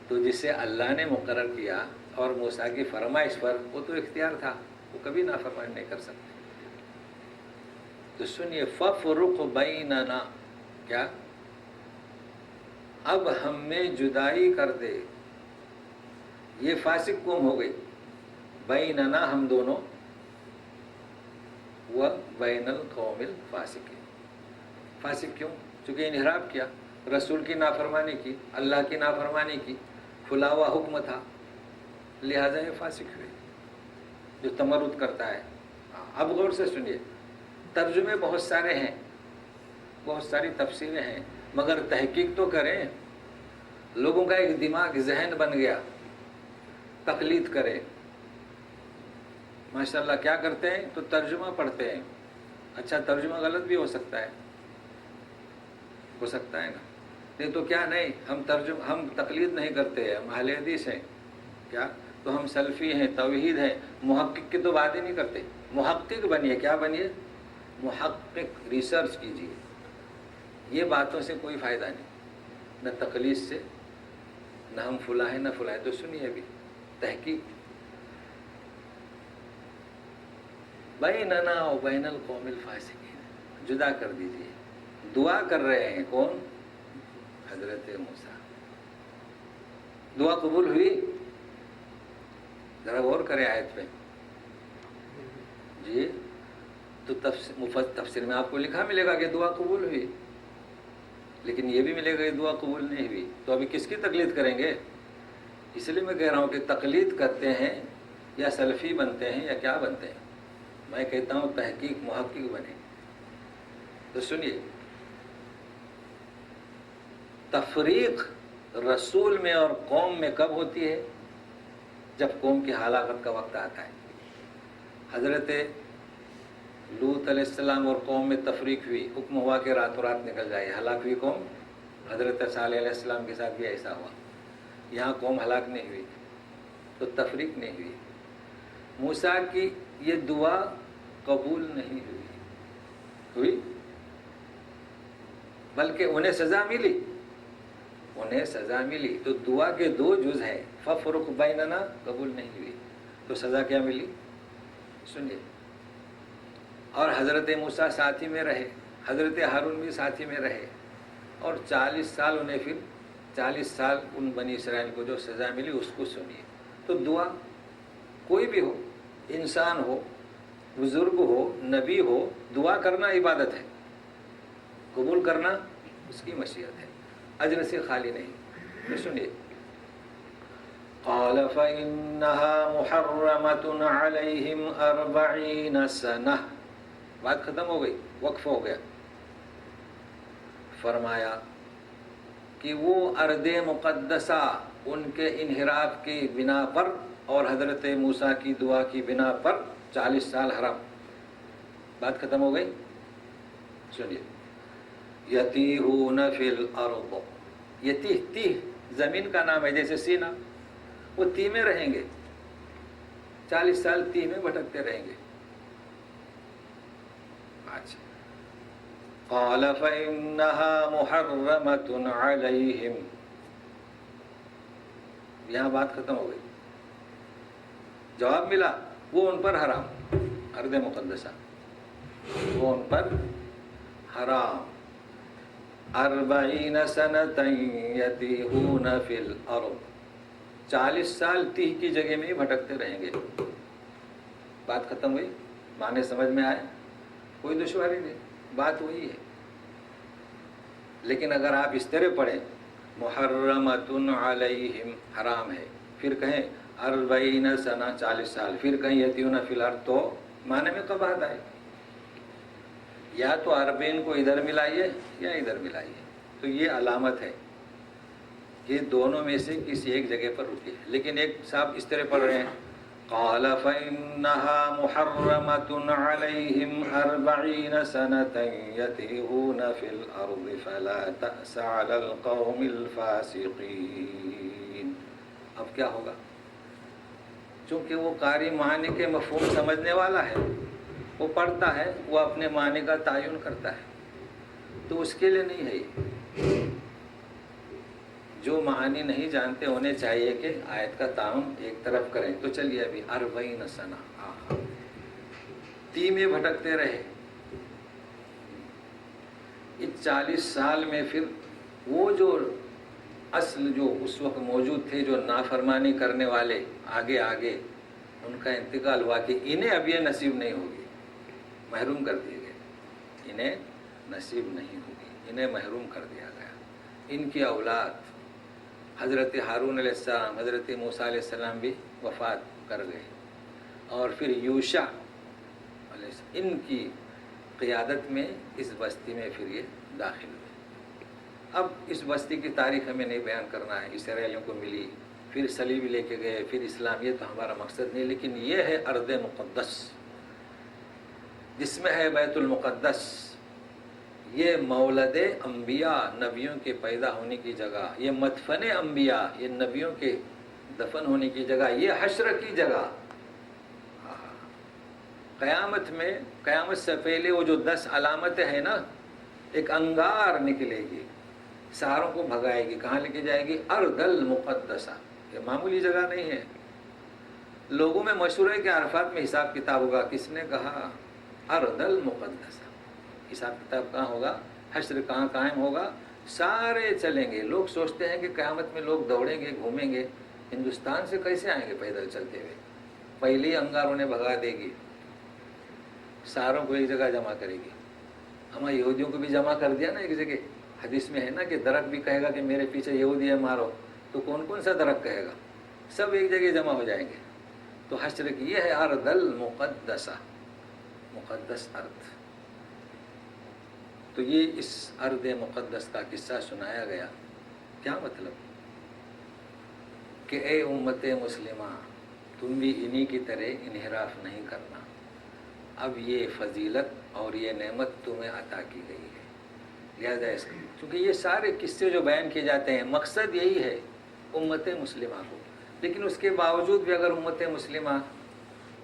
تو جسے اللہ نے مقرر کیا اور موسیٰ کی فرمائش پر، وہ تو اختیار تھا، وہ کبھی نافرمانی نہیں کر سکتے. تو سنیے فَفْرُقْ بَيْنَنَا، کیا اب ہم میں جدائی کر دے. یہ فاسق قوم ہو گئی. بیننا، ہم دونوں، وبین القوم الفاسقین. فاسق کیوں؟ چونکہ انحراف کیا، رسول کی نافرمانی کی، اللہ کی نافرمانی کی، کھلا ہوا حکم تھا، لہذا یہ فاسق ہوئے جو تمرد کرتا ہے. اب غور سے سنیے، ترجمے بہت سارے ہیں، بہت ساری تفسیریں ہیں، مگر تحقیق تو کریں. لوگوں کا ایک دماغ ذہن بن گیا تقلید کرے. ماشاءاللہ کیا کرتے ہیں تو ترجمہ پڑھتے ہیں. اچھا ترجمہ غلط بھی ہو سکتا ہے نا. نہیں تو کیا نہیں، ہم تقلید نہیں کرتے، ہم اہل حدیث ہیں. کیا تو ہم سلفی ہیں، توحید ہیں، محقق کی تو بات ہی نہیں کرتے. محقق بنیے. کیا بنیے؟ محقق. ریسرچ کیجیے. یہ باتوں سے کوئی فائدہ نہیں، نہ تقلید سے، نہ ہم فلاں ہیں نہ فلاں ہیں. تو سنیے بھی تحقیق. بیننا و بین القوم الفاسقین، جدا کر دیجیے. دعا کر رہے ہیں کون؟ حضرت موسیٰ. دعا قبول ہوئی؟ ذرا غور کریں آیت پہ. جی تو تفسیر میں آپ کو لکھا ملے گا کہ دعا قبول ہوئی، لیکن یہ بھی ملے گا کہ دعا قبول نہیں ہوئی. تو ابھی کس کی تقلید کریں گے؟ اس لیے میں کہہ رہا ہوں کہ تقلید کرتے ہیں یا سلفی بنتے ہیں یا کیا بنتے ہیں. میں کہتا ہوں تحقیق، محقق بنے. تو سنیے، تفریق رسول میں اور قوم میں کب ہوتی ہے؟ جب قوم کی ہلاکت کا وقت آتا ہے. حضرت لوط علیہ السلام اور قوم میں تفریق ہوئی، حکم ہوا کہ راتوں رات نکل جائے، ہلاک ہوئی قوم. حضرت صالح علیہ السلام کے ساتھ بھی ایسا ہوا. یہاں قوم ہلاک نہیں ہوئی تو تفریق نہیں ہوئی. موسیٰ کی یہ دعا قبول نہیں ہوئی بلکہ انہیں سزا ملی. تو دعا کے دو جز ہیں. فَفْرُقْ بَيْنَنَا قبول نہیں ہوئی، تو سزا کیا ملی؟ سنیے، اور حضرت موسیٰ ساتھی میں رہے، حضرت ہارون بھی ساتھی میں رہے، اور 40 سال انہیں، پھر 40 سال ان بنی اسرائیل کو جو سزا ملی اس کو سنیے۔ تو دعا کوئی بھی ہو، انسان ہو، بزرگ ہو، نبی ہو، دعا کرنا عبادت ہے، قبول کرنا اس کی مشیت ہے، اجر سے خالی نہیں۔ تو سنیے، قال فإنها محرمة عليهم 40 سنة، بات ختم ہو گئی، وقف ہو گیا۔ فرمایا کہ وہ ارض مقدسہ ان کے انحراف کی بنا پر اور حضرت موسیٰ کی دعا کی بنا پر 40 سال حرام۔ بات ختم ہو گئی۔ سنیے، یتیہون فی الارض، یتیہ، تیہ زمین کا نام ہے، جیسے سینا، وہ تیہ میں رہیں گے، 40 سال تیہ میں بھٹکتے رہیں گے۔ اچھا، قال فإنها محرمة عليهم، یہاں بات ختم ہو گئی، جواب ملا وہ ان پر حرام، ارض مقدسہ وہ ان پر حرام، 40 سنة یتیہون فی الارض، 40 سال تیہ کی جگہ میں ہی بھٹکتے رہیں گے۔ بات ختم ہوئی، معنی سمجھ میں آئے، کوئی دشواری نہیں، بات وہی ہے۔ لیکن اگر آپ اس طرح پڑھیں محرمۃ علیہم، حرام ہے، پھر کہیں 40 سنہ، 40 سال، پھر کہیں یتیون فی الارض، تو معنی میں قباحت آئے، یا تو عربین کو ادھر ملائیے یا ادھر ملائیے۔ تو یہ علامت ہے کہ دونوں میں سے کسی ایک جگہ پر رکیے۔ لیکن ایک صاحب اس طرح پڑھ رہے ہیں قال فإنها محرمة عليهم 40 سنة يتيهون في الأرض فلا تأس على القوم الفاسقين۔ اب کیا ہوگا؟ چونکہ وہ قاری معنی کے مفہوم سمجھنے والا ہے، وہ پڑھتا ہے، وہ اپنے معنی کا تعین کرتا ہے، تو اس کے لیے نہیں ہے یہ۔ جو معانی نہیں جانتے انہیں چاہیے کہ آیت کا تعین ایک طرف کریں۔ تو چلیے ابھی 40 سنہ، تیہ میں بھٹکتے رہے، اس 40 سال میں پھر وہ جو اصل جو اس وقت موجود تھے، جو نافرمانی کرنے والے، آگے آگے ان کا انتقال ہوا کہ انہیں اب یہ نصیب نہیں ہوگی، محروم کر دیے گئے، انہیں نصیب نہیں ہوگی، انہیں محروم کر دیا گیا۔ ان کی اولاد حضرت ہارون علیہ السلام، حضرت موسیٰ علیہ السلام بھی وفات کر گئے، اور پھر یوشع علیہ السلام ان کی قیادت میں اس بستی میں پھر یہ داخل ہوئے۔ اب اس بستی کی تاریخ ہمیں نہیں بیان کرنا ہے، اسرائیلیوں کو ملی، پھر صلیب لے کے گئے، پھر اسلام، یہ تو ہمارا مقصد نہیں، لیکن یہ ہے ارض مقدس جس میں ہے بیت المقدس، یہ مولد انبیاء، نبیوں کے پیدا ہونے کی جگہ، یہ مدفن انبیاء، یہ نبیوں کے دفن ہونے کی جگہ، یہ حشر کی جگہ۔ قیامت میں، قیامت سے پہلے وہ جو 10 علامتیں ہیں نا، ایک انگار نکلے گی، ساروں کو بھگائے گی، کہاں لے کے جائے گی؟ ارض المقدسہ، یہ معمولی جگہ نہیں ہے۔ لوگوں میں مشہور ہے کہ عرفات میں حساب کتاب ہوگا، کس نے کہا؟ ارض المقدسہ، حساب کتاب کہاں ہوگا؟ حشر کہاں قائم ہوگا؟ سارے چلیں گے۔ لوگ سوچتے ہیں کہ قیامت میں لوگ دوڑیں گے، گھومیں گے، ہندوستان سے کیسے آئیں گے پیدل چلتے ہوئے؟ پہلی انگار انہیں بھگا دے گی، ساروں کو ایک جگہ جمع کرے گی۔ ہمارے یہودیوں کو بھی جمع کر دیا نا ایک جگہ، حدیث میں ہے نا کہ درخت بھی کہے گا کہ میرے پیچھے یہودی ہے، مارو، تو کون کون سا درخت کہے گا؟ سب ایک جگہ جمع ہو جائیں گے۔ تو حشر کی یہ ہے ارض المقدسہ، مقدس ارض۔ تو یہ اس ارض مقدس کا قصہ سنایا گیا۔ کیا مطلب؟ کہ اے امت مسلمہ، تم بھی انہی کی طرح انحراف نہیں کرنا۔ اب یہ فضیلت اور یہ نعمت تمہیں عطا کی گئی ہے، لہذا اس کا، کیونکہ یہ سارے قصے جو بیان کیے جاتے ہیں مقصد یہی ہے امت مسلمہ کو، لیکن اس کے باوجود بھی اگر امت مسلمہ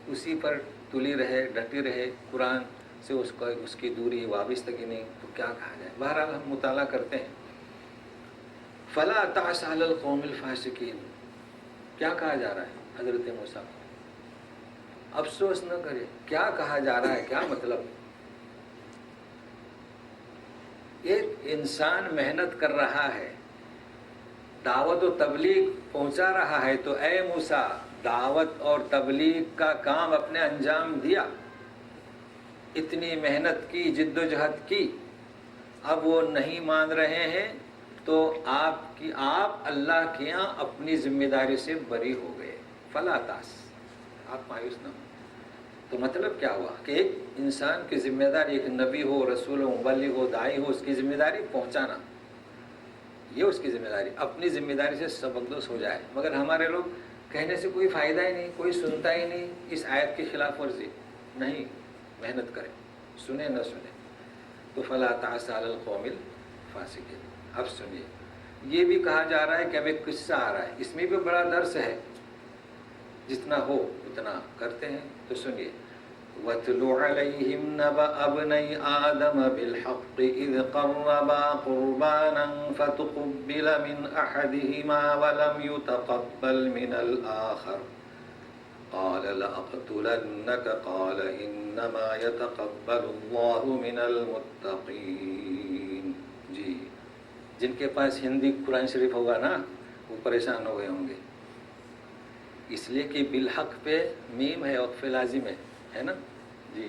اسی پر تلی رہے، ڈٹی رہے، قرآن سے اس کی دوری، وابستگی نہیں، تو کیا کہا جائے؟ بہرحال ہم مطالعہ کرتے ہیں۔ فلا تعس علی القوم الفاسقین، کیا کہا جا رہا ہے حضرت موسیٰ کو؟ افسوس نہ کرے کیا کہا جا رہا ہے، کیا مطلب. ایک انسان محنت کر رہا ہے، دعوت و تبلیغ پہنچا رہا ہے، تو اے موسیٰ دعوت اور تبلیغ کا کام اپنے انجام دیا، اتنی محنت کی، جد و جہد کی، اب وہ نہیں مان رہے ہیں تو آپ اللہ کے یہاں اپنی ذمہ داری سے بری ہو گئے. فلا تاس، آپ مایوس نہ ہو. تو مطلب کیا ہوا کہ ایک انسان کی ذمہ داری، ایک نبی ہو، رسول ہو، مبلغ ہو، داعی ہو، اس کی ذمہ داری پہنچانا، یہ اس کی ذمہ داری. اپنی ذمہ داری سے سبکدوش ہو جائے. مگر ہمارے لوگ کہنے سے کوئی فائدہ ہی نہیں، کوئی سنتا ہی نہیں. اس آیت کی خلاف ورزی نہیں، محنت کریں، سنیں نہ سنیں. تو فلا تعس علی القوم الفاسقین. اب سنیے، یہ بھی کہا جا رہا ہے کہ اب ایک قصہ آ رہا ہے، اس میں بھی بڑا درس ہے، جتنا ہو اتنا کرتے ہیں. تو سنیے، وَاتْلُ عَلَيْهِمْ نَبَأَ ابْنَيْ آدَمَ بِالْحَقِّ إِذْ قَرَّبَا قُرْبَانًا فَتُقُبِّلَ مِنْ أَحَدِهِمَا وَلَمْ يُتَقَبَّلْ مِنَ الْآخَرِ قَالَ لَأَقْتُلَنَّكَ قَالَ إِنَّمَا يَتَقَبَّلُ اللَّهُ مِنَ الْمُتَّقِينَ. جی، جن کے پاس ہندی قرآن شریف ہوگا نا وہ پریشان ہو گئے ہوں گے، اس لیے کہ بالحق پہ میم ہے، وقف لازم ہے نا. جی،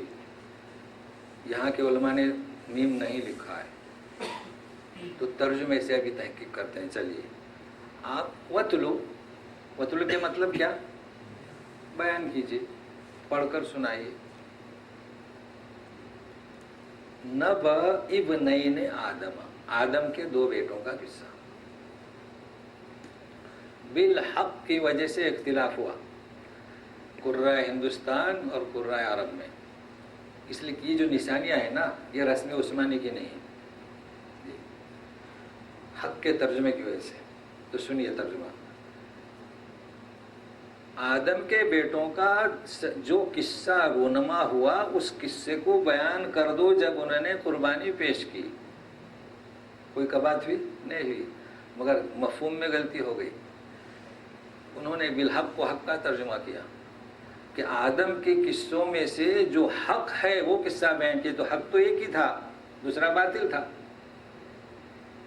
یہاں کے علماء نے میم نہیں لکھا ہے، تو ترجمے سے ابھی تحقیق کرتے ہیں. چلیے آپ وَتْلُو کے مطلب کیا بیان کیجیے، پڑھ کر سنائیے. نبأ ابنین آدم، آدم کے دو بیٹوں کا قصہ. بالحق کی وجہ سے اختلاف ہوا قرۂ ہندوستان اور قرۂ عرب میں، اس لیے کہ یہ جو نشانیاں ہیں نا یہ رسم عثمانی کی نہیں ہیں، حق کے ترجمے کی وجہ سے. تو سنیے ترجمہ. آدم کے بیٹوں کا جو قصہ رونما ہوا اس قصے کو بیان کر دو جب انہوں نے قربانی پیش کی. کوئی کبات ہوئی نہیں ہوئی، مگر مفہوم میں غلطی ہو گئی. انہوں نے بالحق کو حق کا ترجمہ کیا کہ آدم کے قصوں میں سے جو حق ہے وہ قصہ بیان کیا. تو حق تو ایک ہی تھا، دوسرا باطل تھا،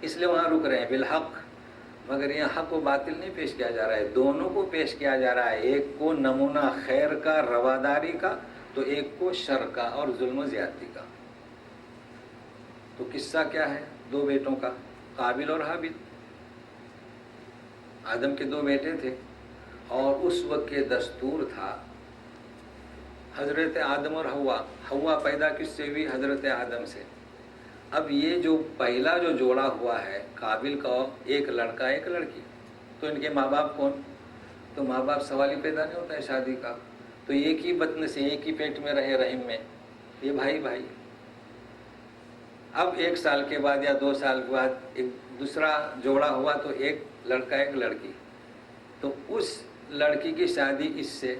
اس لیے وہاں رک رہے ہیں بالحق. مگر یہاں حق و باطل نہیں پیش کیا جا رہا ہے، دونوں کو پیش کیا جا رہا ہے. ایک کو نمونہ خیر کا، رواداری کا، تو ایک کو شر کا اور ظلم و زیادتی کا. تو قصہ کیا ہے؟ دو بیٹوں کا، قابل اور حابل. آدم کے دو بیٹے تھے اور اس وقت کے دستور تھا حضرت آدم اور حوا پیدا کس سے ہوئی؟ حضرت آدم سے. اب یہ جو پہلا جو جوڑا ہوا ہے قابل کا، ایک لڑکا ایک لڑکی، تو ان کے ماں باپ کون؟ تو ماں باپ سوال ہی پیدا نہیں ہوتا ہے شادی کا. تو ایک ہی بطن سے، ایک ہی پیٹ میں رہے رحم میں، یہ بھائی بھائی. اب 1 سال کے بعد یا 2 سال کے بعد ایک دوسرا جوڑا ہوا تو ایک لڑکا ایک لڑکی. تو اس لڑکی کی شادی اس سے،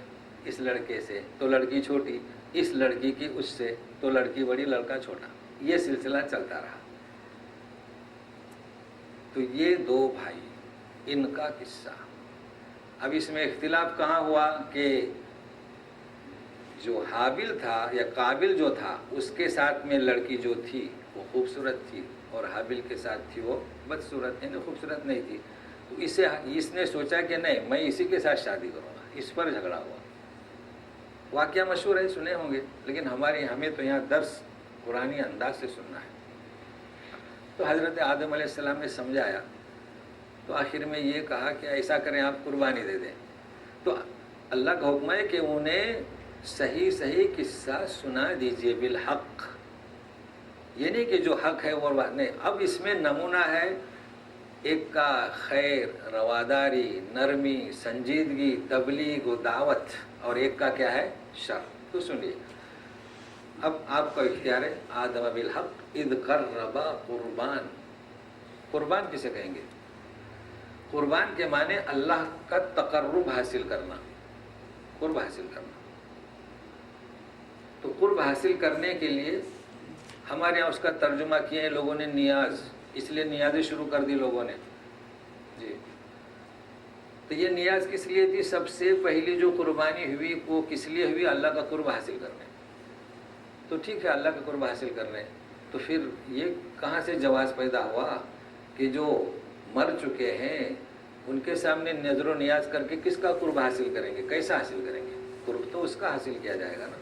اس لڑکے سے، تو لڑکی چھوٹی، اس لڑکی کی اس سے، تو لڑکی بڑی لڑکا چھوٹا. یہ سلسلہ چلتا رہا. تو یہ دو بھائی، ان کا قصہ. اب اس میں اختلاف کہاں ہوا کہ جو حابل تھا یا قابل جو تھا اس کے ساتھ میں لڑکی جو تھی وہ خوبصورت تھی، اور حابل کے ساتھ تھی وہ بدصورت، یعنی خوبصورت نہیں تھی. تو اس نے سوچا کہ نہیں میں اسی کے ساتھ شادی کروں گا. اس پر جھگڑا ہوا. واقعہ مشہور ہے، سنے ہوں گے، لیکن ہمیں تو یہاں درس قرآنی انداز سے سننا ہے. تو حضرت آدم علیہ السلام نے سمجھایا، تو آخر میں یہ کہا کہ ایسا کریں آپ قربانی دے دیں. تو اللہ کا حکم ہے کہ انہیں صحیح قصہ سنا دیجئے بالحق. یہ نہیں کہ جو حق ہے وہ بات نہیں. اب اس میں نمونہ ہے ایک کا خیر، رواداری، نرمی، سنجیدگی، تبلیغ و دعوت، اور ایک کا کیا ہے؟ شر. تو سنیے، اب آپ کا اختیار ہے. آدم بالحق اذ قربا قربان. قربان کسے کہیں گے؟ قربان کے معنی اللہ کا تقرب حاصل کرنا، قرب حاصل کرنا. تو قرب حاصل کرنے کے لیے ہمارے یہاں اس کا ترجمہ کیے ہیں لوگوں نے نیاز، اس لیے نیازیں شروع کر دی لوگوں نے. جی، تو یہ نیاز کس لیے تھی؟ سب سے پہلی جو قربانی ہوئی وہ کس لیے ہوئی؟ اللہ کا قرب حاصل کرنے. تو ٹھیک ہے اللہ کا قرب حاصل کر رہے ہیں، تو پھر یہ کہاں سے جواز پیدا ہوا کہ جو مر چکے ہیں ان کے سامنے نظر و نیاز کر کے کس کا قرب حاصل کریں گے؟ کیسا حاصل کریں گے؟ قرب تو اس کا حاصل کیا جائے گا نا.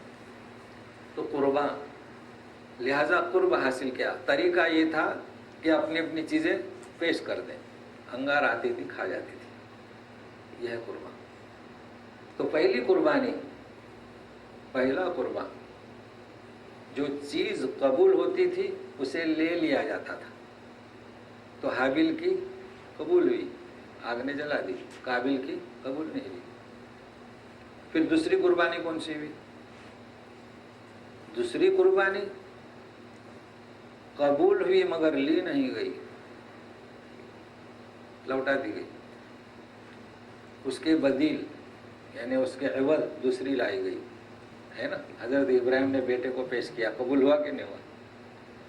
تو قرباں لہٰذا قرب حاصل کیا. طریقہ یہ تھا کہ اپنی اپنی چیزیں پیش کر دیں. انگار آتی تھی، کھا جاتی تھی. یہ ہے قربان. تو پہلی قربانی، پہلا قربان جو چیز قبول ہوتی تھی اسے لے لیا جاتا تھا. تو حابیل کی قبول ہوئی، آگ نے جلا دی. قابل کی قبول نہیں ہوئی. پھر دوسری قربانی کون سی ہوئی؟ دوسری قربانی قبول ہوئی مگر لی نہیں گئی، لوٹا دی گئی. اس کے بدیل یعنی اس کے عوض دوسری لائی گئی ہے نا. حضرت ابراہیم نے بیٹے کو پیش کیا، قبول ہوا کہ نہیں ہوا؟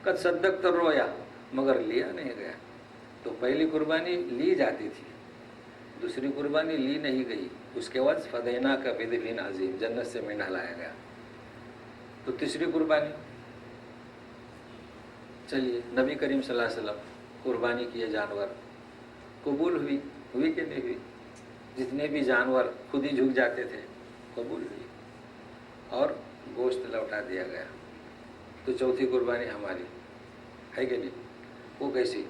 قد صدقت الرؤیا، مگر لیا نہیں گیا. تو پہلی قربانی لی جاتی تھی، دوسری قربانی لی نہیں گئی. اس کے بعد فدیناک بذبح عظیم، جنت سے مینڈا لایا گیا. تو تیسری قربانی، چلیے نبی کریم صلی اللہ علیہ وسلم قربانی کیے جانور، قبول ہوئی کہ نہیں ہوئی؟ جتنے بھی جانور خود ہی جھک جاتے تھے قبول ہوئی اور گوشت لوٹا دیا گیا. تو چوتھی قربانی ہماری ہے کہ نہیں؟ وہ کیسی؟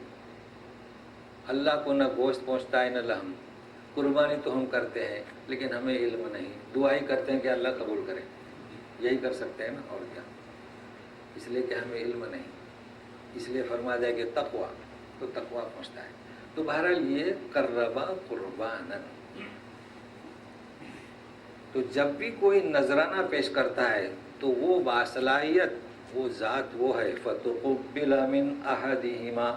اللہ کو نہ گوشت پہنچتا ہے نہ لحم. قربانی تو ہم کرتے ہیں لیکن ہمیں علم نہیں. دعا ہی کرتے ہیں کہ اللہ قبول کرے، یہی کر سکتے ہیں نا، اور کیا. اس لیے کہ ہمیں علم نہیں، اس لیے فرما جائے کہ تقویٰ، تو تقویٰ پہنچتا ہے. تو بہرحال یہ قربا قربانا. تو جب بھی کوئی نذرانہ پیش کرتا ہے تو وہ باصلاحیت، وہ ذات وہ ہے فتقبل من احدہما،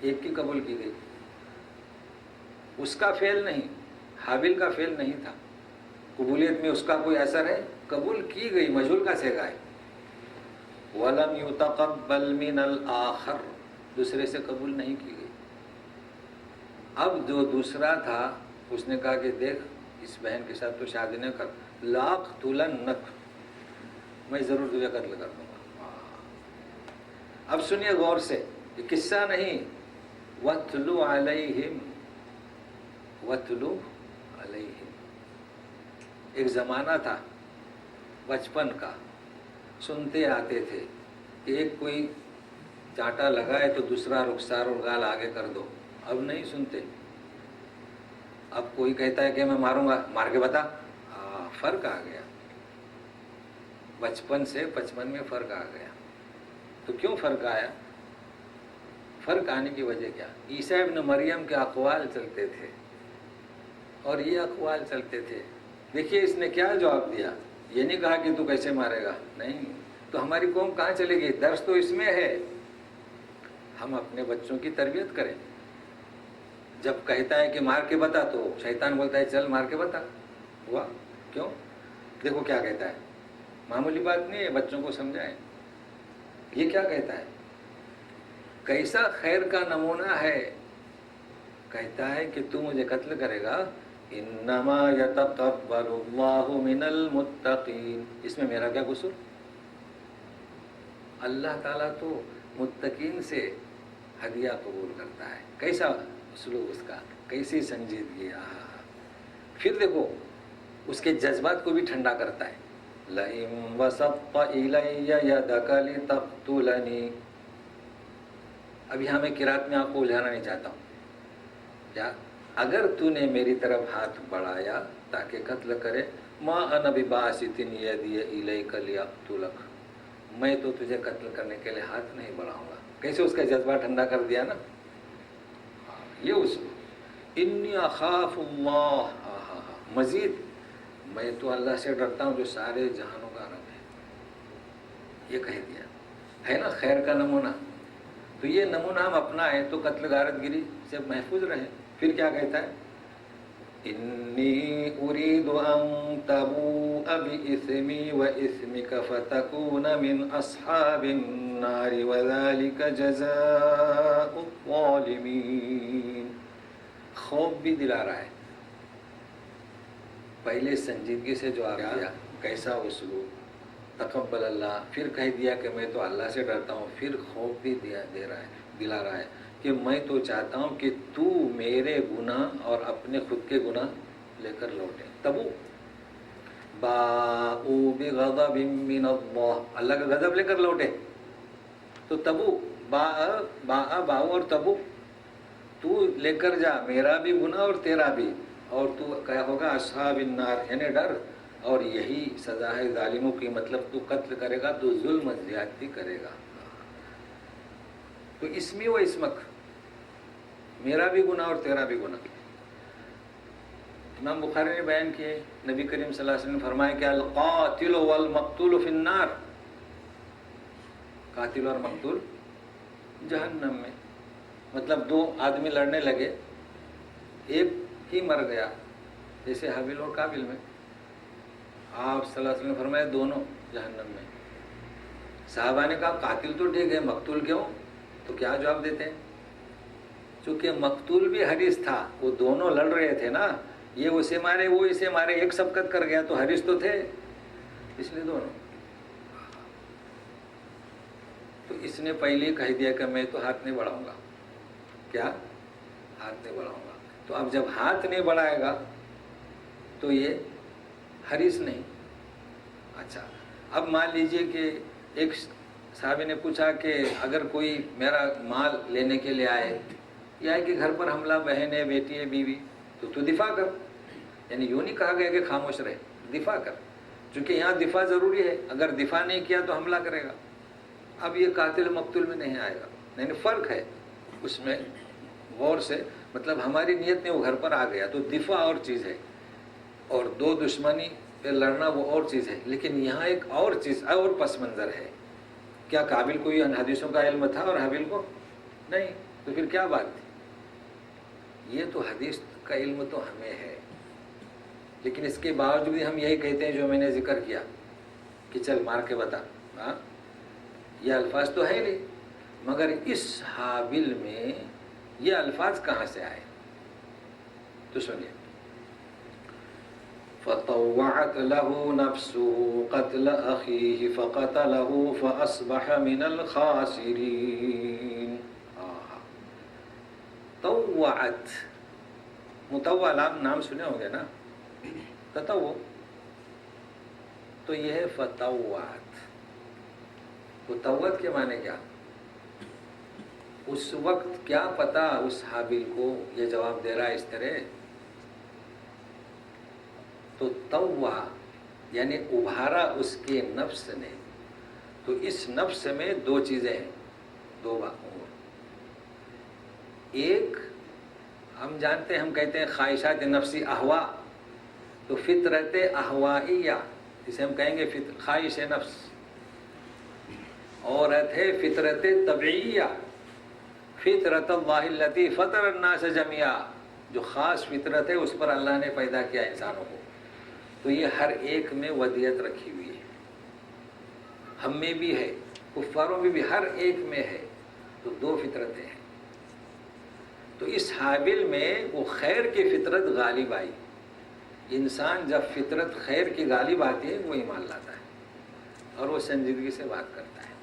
ایک کی قبول کی گئی. اس کا فعل نہیں، حابیل کا فعل نہیں تھا. قبولیت میں اس کا کوئی اثر ہے؟ قبول کی گئی، مجہول کا صیغہ ہے. وَلَمْ يُتَقَبَّلْ مِنَ الْآخَرِ، دوسرے سے قبول نہیں کی گئی. اب جو دوسرا تھا اس نے کہا کہ دیکھ اس بہن کے ساتھ تو شادی نہ کر، لَأَقْتُلَنَّكَ، میں ضرور تجھے قتل کر دوں گا. اب سنیے غور سے، یہ قصہ نہیں. وَاتْلُ عَلَيْهِمْ، وَاتْلُ عَلَيْهِمْ. ایک زمانہ تھا بچپن کا، سنتے آتے تھے کہ ایک کوئی چانٹا لگائے تو دوسرا رخسار اور گال آگے کر دو. اب نہیں سنتے. اب کوئی کہتا ہے کہ میں ماروں گا، مار کے بتا. فرق آ گیا. بچپن سے بچپن میں فرق آ گیا. تو کیوں فرق آیا؟ فرق آنے کی وجہ کیا؟ عیسیٰ ابن مریم کے اقوال چلتے تھے اور یہ اقوال چلتے تھے. دیکھیے اس نے کیا جواب دیا. یہ نہیں کہا کہ تو کیسے مارے گا، نہیں. تو ہماری قوم کہاں چلے گی؟ درس تو اس میں ہے. ہم اپنے بچوں کی تربیت کریں. جب کہتا ہے کہ مار کے بتا تو شیطان بولتا ہے چل مار کے بتا. ہوا کیوں؟ دیکھو کیا کہتا ہے. معمولی بات نہیں ہے، بچوں کو سمجھائیں. یہ کیا کہتا ہے؟ کیسا خیر کا نمونہ ہے. کہتا ہے کہ تو مجھے قتل کرے گا، انما یتقبل اللہ من المتقین. اس میں میرا کیا قصور؟ اللہ تعالیٰ تو متقین سے ہدیہ قبول کرتا ہے. کیسا اسلوب اس کا، کیسی سنجیدگی. پھر دیکھو اس کے جذبات کو بھی ٹھنڈا کرتا ہے. لئن بسطت الی یدک لتقتلنی. ابھی ہمیں قرات میں آپ کو الجھانا نہیں چاہتا ہوں. کیا؟ اگر تو نے میری طرف ہاتھ بڑھایا تاکہ قتل کرے، ما انا بباسط یدی الیک لیقتلک، میں تو تجھے قتل کرنے کے لیے ہاتھ نہیں بڑھاؤں گا. کیسے اس کا جذبہ ٹھنڈا کر دیا نا. یہ اسلوب. انی اخاف اللہ، مزید میں تو اللہ سے ڈرتا ہوں جو سارے جہانوں کا رب ہے. یہ کہہ دیا ہے نا خیر کا نمونہ. تو یہ نمونہ ہم اپنا ہے تو قتل غارت گری سے محفوظ رہیں. پھر کیا کہتا ہے؟ انی ارید ان تبوء باسمی واسمک فتکون من اصحاب النار وذلک جزاء الظالمین. خوف بھی دلا رہا ہے. پہلے سنجیدگی سے جواب دیا, کیسا اسلوب, تقبل اللہ, پھر کہہ دیا کہ میں تو اللہ سے ڈرتا ہوں, پھر خوف بھی دلا رہا ہے کہ میں تو چاہتا ہوں کہ تو میرے گناہ اور اپنے خود کے گناہ لے کر لوٹے. تبو باؤ بغضب من اللہ, اللہ کا غضب لے کر لوٹے. تو تبو باؤ اور تبو, تو لے کر جا میرا بھی گناہ اور تیرا بھی, اور تو کیا ہوگا اصحاب النار, یعنی ڈر. اور یہی سزا ہے ظالموں کی, مطلب تو قتل کرے گا تو ظلم زیادتی کرے گا. تو اسمی و اسمک, میرا بھی گناہ اور تیرا بھی گناہ. امام بخاری نے بیان کیے, نبی کریم صلی اللہ علیہ وسلم نے فرمایا کہ القاتل والمقتول فی النار, قاتل اور مقتول جہنم میں. مطلب دو آدمی لڑنے لگے, ایک ہی مر گیا, جیسے حابیل اور قابل میں. آپ صلی اللہ علیہ وسلم نے فرمایا دونوں جہنم میں. صحابہ نے کہا قاتل تو ٹھیک ہے, مقتول کیوں؟ تو کیا جواب دیتے ہیں؟ چونکہ مقتول بھی حریص تھا, وہ دونوں لڑ رہے تھے نا, یہ اسے مارے وہ اسے مارے, ایک سبقت کر گیا تو حریص تو تھے, اس لیے دونوں. تو اس نے پہلے کہہ دیا کہ میں تو ہاتھ نہیں بڑھاؤں گا. کیا؟ ہاتھ نہیں بڑھاؤں گا. تو اب جب ہاتھ نہیں بڑھائے گا تو یہ حریص نہیں. اچھا, اب مان لیجئے کہ ایک صحابی نے پوچھا کہ اگر کوئی میرا مال لینے کے لیے آئے, یا ہے کہ گھر پر حملہ, بہن ہے, بیٹی ہے, بیوی, تو دفاع کر. یعنی یوں نہیں کہا گیا کہ خاموش رہے, دفاع کر, چونکہ یہاں دفاع ضروری ہے. اگر دفاع نہیں کیا تو حملہ کرے گا. اب یہ قاتل مقتول میں نہیں آئے گا, یعنی فرق ہے اس میں غور سے. مطلب ہماری نیت میں وہ گھر پر آ گیا تو دفاع اور چیز ہے, اور دو دشمنی پہ لڑنا وہ اور چیز ہے. لیکن یہاں ایک اور چیز اور پس منظر ہے. کیا قابل کو یہ حدیثوں کا علم تھا اور حابیل کو نہیں؟ تو پھر کیا بات تھی؟ یہ تو حدیث کا علم تو ہمیں ہے, لیکن اس کے باوجود ہم یہی کہتے ہیں جو میں نے ذکر کیا کہ چل مار کے بتا. ہاں, یہ الفاظ تو ہے نہیں, مگر اس حابل میں یہ الفاظ کہاں سے آئے؟ تو سنیے, فطوعت له نفسه قتل أخيه فقتله فأصبح من الخاسرين. طوعت, مطول آپ نام سنے ہوں گے نا, تطوع, تو یہ ہے فطوعت. طوعت کے معنی کیا؟ اس وقت کیا پتا اس حابیل کو یہ جواب دے رہا ہے اس طرح. تو طوع یعنی ابھارا اس کے نفس نے. تو اس نفس میں دو چیزیں ہیں, دو امور. ایک ہم جانتے ہیں, ہم کہتے ہیں خواہشات نفسی احوا, تو فطرت احوائیہ جسے ہم کہیں گے خواہش نفس, اور ہے فطرت طبعیہ, فطرت اللہ التی فطر الناس جميعا, جو خاص فطرت ہے اس پر اللہ نے پیدا کیا انسانوں کو. تو یہ ہر ایک میں ودیت رکھی ہوئی ہے, ہم میں بھی ہے, کفاروں میں بھی, ہر ایک میں ہے. تو دو فطرتیں ہیں. تو اس حابل میں وہ خیر کی فطرت غالب آئی. انسان جب فطرت خیر کی غالب آتی ہے وہ ایمان لاتا ہے اور وہ سنجیدگی سے بات کرتا ہے.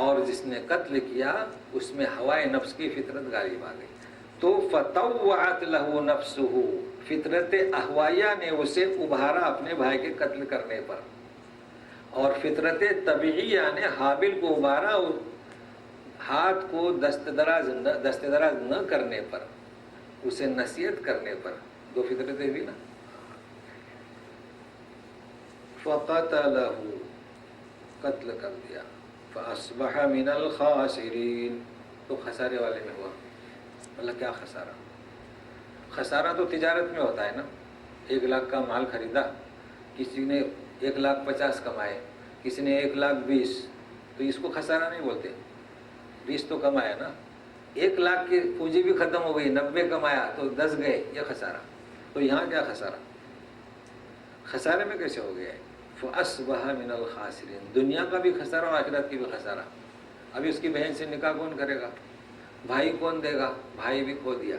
اور جس نے قتل کیا اس میں ہوائے نفس کی فطرت غالب آ گئی. تو فطوعت له نفسه, فطرت احوائیہ نے اسے ابھارا اپنے بھائی کے قتل کرنے پر, اور فطرت طبیعیہ نے حابل کو ابھارا ہاتھ کو دست دراز نہ کرنے پر, اسے نصیحت کرنے پر. دو فطرتیں بھی نا. فقتلہ, قتل کر دیا, فاصبح من الخاسرین, تو خسارے والے میں ہوا. مطلب کیا خسارہ؟ خسارہ تو تجارت میں ہوتا ہے نا. 1 لاکھ کا مال خریدا, کسی نے 1,50,000 کمائے, کسی نے 1,20,000, تو اس کو خسارہ نہیں بولتے. 20 تو کمایا نا. 1 لاکھ کی پونجی بھی ختم ہو گئی, 90 کمایا تو 10 گئے, یہ خسارہ. تو یہاں کیا خسارہ؟ خسارے میں کیسے ہو گیا ہے؟ فاصبح من الخاسرین, دنیا کا بھی خسارہ اور آخرت کی بھی خسارہ. ابھی اس کی بہن سے نکاح کون کرے گا؟ بھائی کون دے گا؟ بھائی بھی کھو دیا.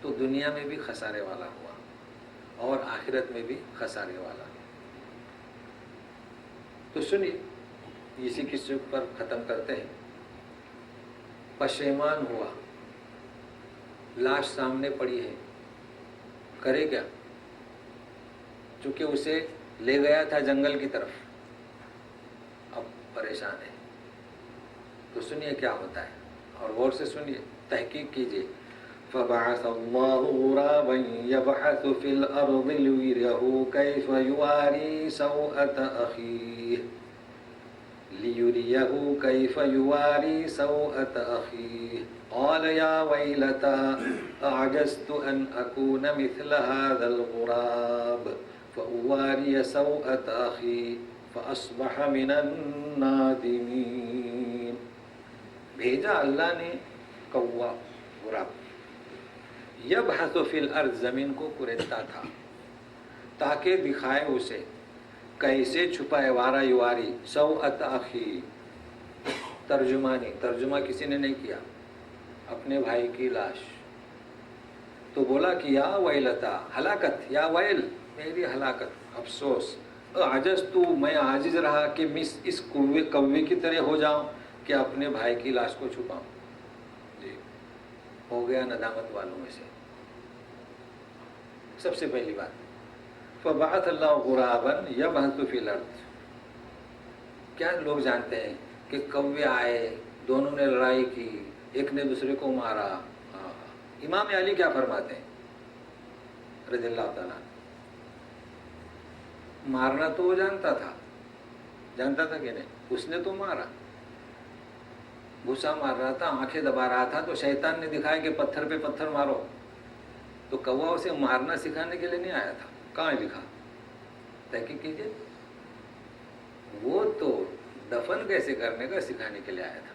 تو دنیا میں بھی خسارے والا ہوا اور آخرت میں بھی خسارے والا. تو سنیے، اسی قصے پر ختم کرتے ہیں. پشیمان ہوا، لاش سامنے پڑی ہے، کرے کیا؟ چونکہ اسے لے گیا تھا جنگل کی طرف، اب پریشان ہے. تو سنیے کیا ہوتا ہے اور غور سے سنیے، تحقیق کیجیے. فبعث الله غرابا يبحث في الأرض ليريه كيف يواري سوءة أخيه قال يا ويلتى أعجزت أن أكون مثل هذا الغراب فأواري سوءة أخي فأصبح من النادمين. بھیجا اللہ نے کوا، غراب، یبحث فی الارض، زمین کو کریدتا تھا تاکہ دکھائے اسے کیسے چھپائے، وارا یواری سوءت اخی، ترجمہ کسی نے نہیں کیا، اپنے بھائی کی لاش. تو بولا کہ یا ویلتا، ہلاکت، یا ویل، میری ہلاکت، افسوس. عجزت، میں عاجز رہا کہ اس کوے کی طرح ہو جاؤں کہ اپنے بھائی کی لاش کو چھپاؤں. جی، ہو گیا ندامت والوں میں سے. سب سے پہلی بات، فبعث اللہ غرابا یبحث فی الارض. کیا لوگ جانتے ہیں کہ کوے آئے، دونوں نے لڑائی کی، ایک نے دوسرے کو مارا. امام علی کیا فرماتے ہیں رضی اللہ تعالیٰ؟ مارنا تو وہ جانتا تھا کہ نہیں، اس نے تو مارا، غصہ مار رہا تھا، آنکھیں دبا رہا تھا، تو شیطان نے دکھایا کہ پتھر پہ پتھر مارو. تو کوا اسے مارنا سکھانے کے لیے نہیں آیا تھا. کہاں لکھا؟ تحقیق کیجیے. وہ تو دفن کیسے کرنے کا سکھانے کے لیے آیا تھا.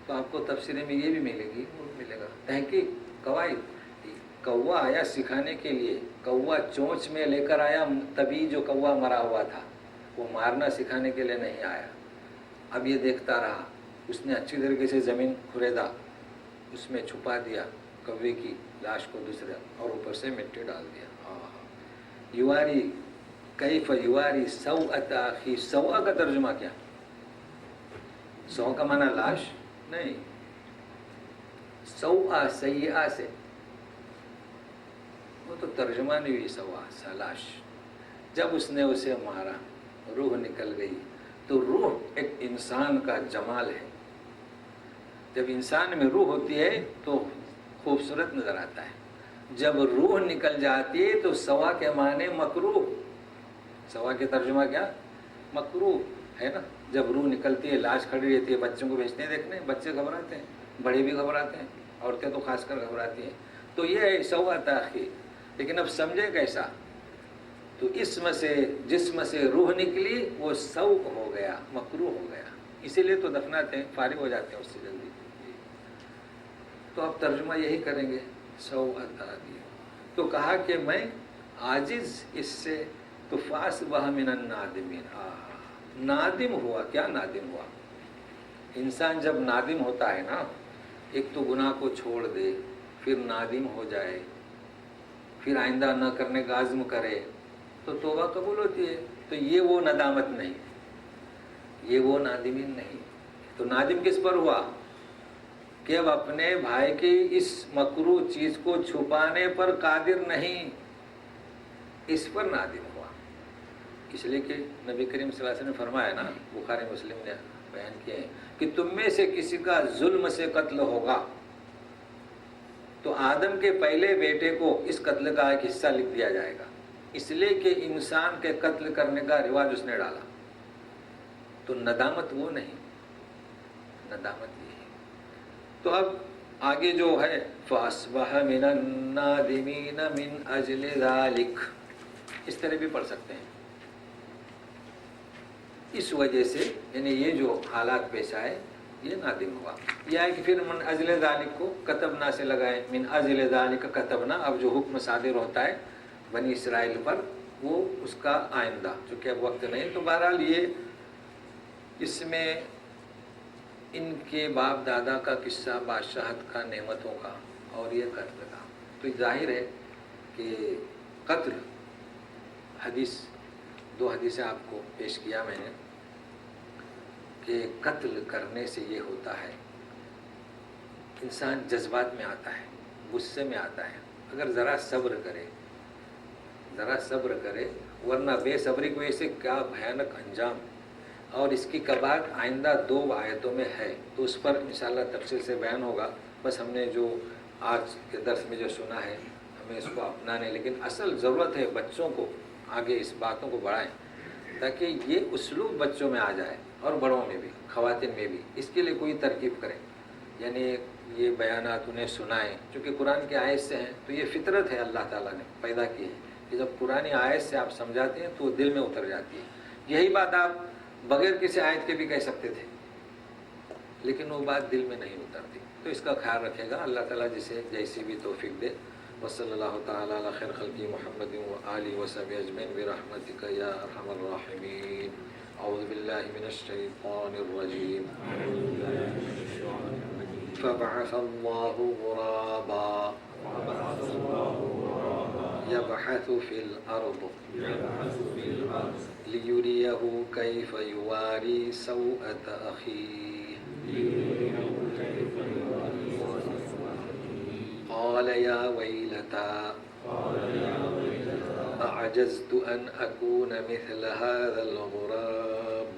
تو آپ کو تفسیریں میں یہ بھی ملے گی، وہ بھی ملے گا. تحقیق، قواعد. کوا آیا سکھانے کے لیے، کوا چونچ میں لے کر آیا، تبھی جو کوا مرا ہوا تھا وہ مارنا سکھانے کے لیے نہیں آیا. اب یہ دیکھتا رہا، اس نے اچھی طریقے سے زمین کھریدا، اس میں چھپا دیا کوے کی لاش کو دوسرے، اور اوپر سے مٹی ڈال دیا. یواری کیف یواری سوءۃ اخی. سوء کا ترجمہ کیا؟ سو کا معنی لاش نہیں، سوء سیئہ سے، وہ تو ترجمہ نہیں ہوئی. سوء لاش. جب اس نے اسے مارا، روح نکل گئی. تو روح ایک انسان کا جمال ہے. جب انسان میں روح ہوتی ہے تو خوبصورت نظر آتا ہے. جب روح نکل جاتی ہے تو سوا کے معنی مکروہ. سوا کے ترجمہ کیا؟ مکروہ ہے نا. جب روح نکلتی ہے، لاش کھڑی رہتی ہے، بچوں کو بھیجتے ہیں دیکھنے، بچے گھبراتے ہیں، بڑے بھی گھبراتے ہیں، عورتیں تو خاص کر گھبراتی ہیں. تو یہ ہے سوا تاخیر. لیکن اب سمجھے کیسا؟ تو جسم سے روح نکلی، وہ سوء ہو گیا، مکروہ ہو گیا. اسی لیے تو دفناتے ہیں، فارغ ہو جاتے ہیں اس سے جلدی. تو اب ترجمہ یہی کریں گے، سوءۃ اخی. تو کہا کہ میں عاجز اس سے، تو فاصبح من النادمین. نادم ہوا. کیا نادم ہوا؟ انسان جب نادم ہوتا ہے نا، ایک تو گناہ کو چھوڑ دے، پھر نادم ہو جائے، پھر آئندہ نہ کرنے کا عزم کرے، تو توبہ قبول ہوتی ہے. تو یہ وہ ندامت نہیں، یہ وہ نادمین نہیں. تو نادم کس پر ہوا؟ کہ اب اپنے بھائی کی اس مکروہ چیز کو چھپانے پر قادر نہیں، اس پر نادم ہوا. اس لیے کہ نبی کریم صلی اللہ علیہ وسلم نے فرمایا نا، بخاری مسلم نے بیان کیا ہے کہ تم میں سے کسی کا ظلم سے قتل ہوگا تو آدم کے پہلے بیٹے کو اس قتل کا ایک حصہ لکھ دیا جائے گا. اس لیے کہ انسان کے قتل کرنے کا رواج اس نے ڈالا. تو ندامت وہ نہیں، ندامت یہ ہے. تو اب آگے جو ہے فَأَصْبَحَ مِنَ النَّادِمِينَ مِنْ أَجْلِ ذَلِكَ، اس طرح بھی پڑھ سکتے ہیں. اس وجہ سے، یعنی یہ جو حالات پیش آئے، یہ نادم ہوا. یہ ہے کہ پھر من اجل ذالک کو کتبنا سے لگائے، من اجل ذالک کتبنا. اب جو حکم صادر ہوتا ہے بنی اسرائیل پر، وہ اس کا آئندہ، چونکہ اب وقت نہیں. تو بہرحال یہ اس میں ان کے باپ دادا کا قصہ، بادشاہت کا، نعمتوں کا، اور یہ قتل کا. تو ظاہر ہے کہ قتل دو حدیثیں آپ کو پیش کیا میں نے کہ قتل کرنے سے یہ ہوتا ہے انسان جذبات میں آتا ہے، غصے میں آتا ہے، اگر ذرا صبر کرے ورنہ بے صبری کی وجہ سے کیا بھیانک انجام، اور اس کی کباہت آئندہ 2 آیتوں میں ہے، تو اس پر انشاءاللہ تفصیل سے بیان ہوگا۔ بس ہم نے جو آج کے درس میں جو سنا ہے ہمیں اس کو اپنانے، لیکن اصل ضرورت ہے بچوں کو آگے اس باتوں کو بڑھائیں تاکہ یہ اسلوب بچوں میں آ جائے اور بڑوں میں بھی، خواتین میں بھی۔ اس کے لیے کوئی ترکیب کریں، یعنی یہ بیانات انہیں سنائیں، چونکہ قرآن کی آیت سے ہیں تو یہ فطرت ہے اللہ تعالیٰ نے پیدا کی ہے کہ جب قرآن آیت سے آپ سمجھاتے ہیں تو وہ دل میں اتر جاتی ہے۔ یہی بات آپ بغیر کسی آیت کے بھی کہہ سکتے تھے، لیکن وہ بات دل میں نہیں اترتی، تو اس کا خیال رکھے گا اللہ تعالیٰ جسے جیسی بھی توفیق دے۔ وصلی اللہ تعالیٰ علی خیر خلقی محمد و آلہ وصحبہ اجمعین برحمتک یا ارحم الراحمین۔ اعوذ باللہ من الشیطان الرجیم۔ فبعث اللہ غرابا يبحث في الأرض ليريه كيف يواري سوءة أخيه قال يا ويلتى أعجزت أن أكون مثل هذا الغراب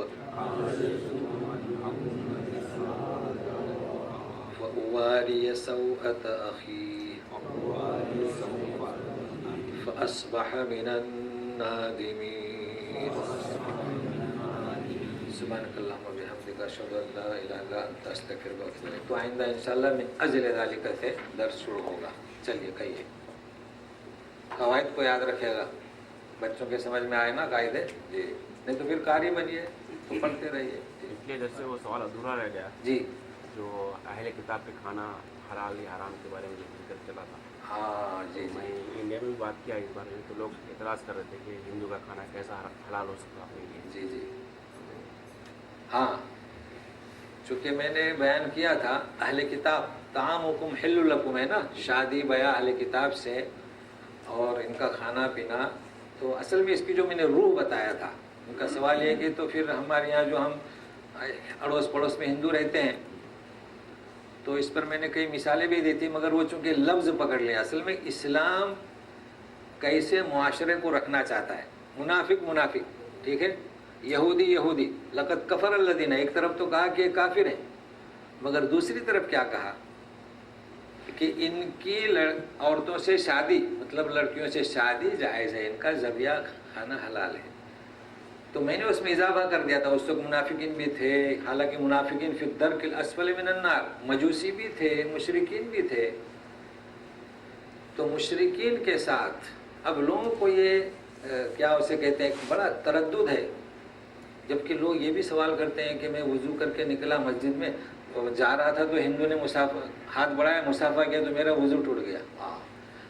فأواري سوءة أخي فأصبح من النادمين سبحانك اللهم وبحمدك أشهد أن لا إله إلا أنت أستغفرك وأتوب إليك۔ تو آئندہ انشاءاللہ من اجل ذلك سے درس شروع ہوگا۔ چلیے کہیے، قواعد کو یاد رکھے گا، بچوں کے سمجھ میں آئے نا قاعدے، جی نہیں تو پھر قاری بنیے تو پڑھتے رہیے۔ پچھلے درس سے وہ سوال ادھورا رہ گیا جی، جو اہل کتاب پہ کھانا حلال یا حرام کے بارے میں جو ذکر چلا تھا۔ ہاں جی میں انڈیا میں بھی بات کیا اس بارے میں، تو لوگ اعتراض کر رہے تھے کہ ہندو کا کھانا کیسا حلال ہو سکتا اپنے لیے۔ جی جی ہاں، چونکہ میں نے بیان کیا تھا اہل کتاب طعامکم حل لکم ہے نا، شادی بیاہ اہل کتاب سے اور ان کا کھانا پینا، تو اصل میں اس کی جو میں نے روح بتایا تھا، ان کا سوال یہ کہ تو پھر ہمارے یہاں جو ہم اڑوس پڑوس میں ہندو رہتے ہیں تو اس پر میں نے کئی مثالیں بھی دی تھی، مگر وہ چونکہ لفظ پکڑ لیا۔ اصل میں اسلام کیسے معاشرے کو رکھنا چاہتا ہے، منافق ٹھیک ہے، یہودی لقد کفر الذین، ایک طرف تو کہا کہ یہ کافر ہیں، مگر دوسری طرف کیا کہا کہ ان کی عورتوں سے شادی، مطلب لڑکیوں سے شادی جائز ہے، ان کا ذبیحہ کھانا حلال ہے۔ تو میں نے اس میں اضافہ کر دیا تھا، اس وقت منافقین بھی تھے، حالانکہ منافقین فی الدرک الاسفل من النار، مجوسی بھی تھے، مشرکین بھی تھے۔ تو مشرکین کے ساتھ اب لوگوں کو یہ کیا اسے کہتے ہیں، بڑا تردد ہے، جبکہ لوگ یہ بھی سوال کرتے ہیں کہ میں وضو کر کے نکلا مسجد میں، جا رہا تھا تو ہندو نے ہاتھ بڑھایا، مصافحہ کیا تو میرا وضو ٹوٹ گیا۔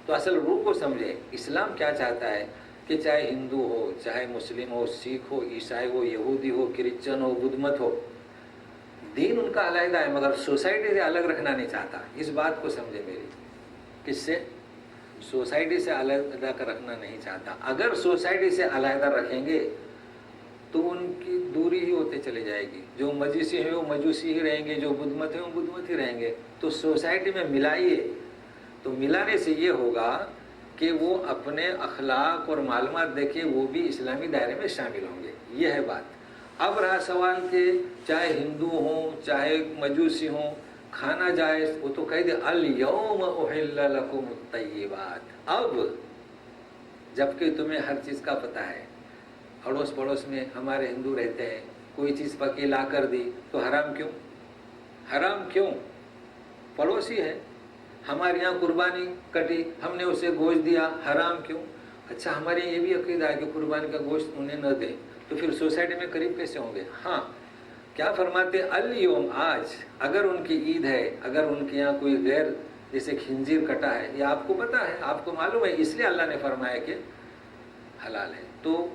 تو اصل روح کو سمجھے، اسلام کیا چاہتا ہے کہ چاہے ہندو ہو، چاہے مسلم ہو، سکھ ہو، عیسائی ہو، یہودی ہو، کرسچن ہو، بدھ مت ہو، دین ان کا علیحدہ ہے، مگر سوسائٹی سے الگ رکھنا نہیں چاہتا۔ اس بات کو سمجھے میری، کس سے؟ سوسائٹی سے علیحدہ کر رکھنا نہیں چاہتا۔ اگر سوسائٹی سے علیحدہ رکھیں گے تو ان کی دوری ہی ہوتے چلے جائے گی، جو مجوسی ہیں وہ مجوسی ہی رہیں گے، جو بدھ مت ہیں وہ بدھ مت ہی رہیں گے۔ تو سوسائٹی میں ملائیے، تو ملانے سے یہ ہوگا کہ وہ اپنے اخلاق اور معلومات دیکھیں، وہ بھی اسلامی دائرے میں شامل ہوں گے۔ یہ ہے بات۔ اب رہا سوال کہ چاہے ہندو ہوں چاہے مجوسی ہوں، کھانا جائز، وہ تو کہہ دے الیوم احل لکم الطیبات، اب جبکہ تمہیں ہر چیز کا پتہ ہے، اڑوس پڑوس میں ہمارے ہندو رہتے ہیں، کوئی چیز پکی لا کر دی تو حرام کیوں؟ پڑوسی ہے، ہمارے یہاں قربانی کٹی، ہم نے اسے گوشت دیا، حرام کیوں؟ اچھا ہمارے یہاں یہ بھی عقیدہ ہے کہ قربانی کا گوشت انہیں نہ دیں، تو پھر سوسائٹی میں قریب کیسے ہوں گے؟ ہاں، کیا فرماتے الیوم، آج اگر ان کی عید ہے، اگر ان کے یہاں کوئی غیر جیسے خنزیر کٹا ہے، یہ آپ کو پتہ ہے، آپ کو معلوم ہے، اس لیے اللہ نے فرمایا کہ حلال ہے، تو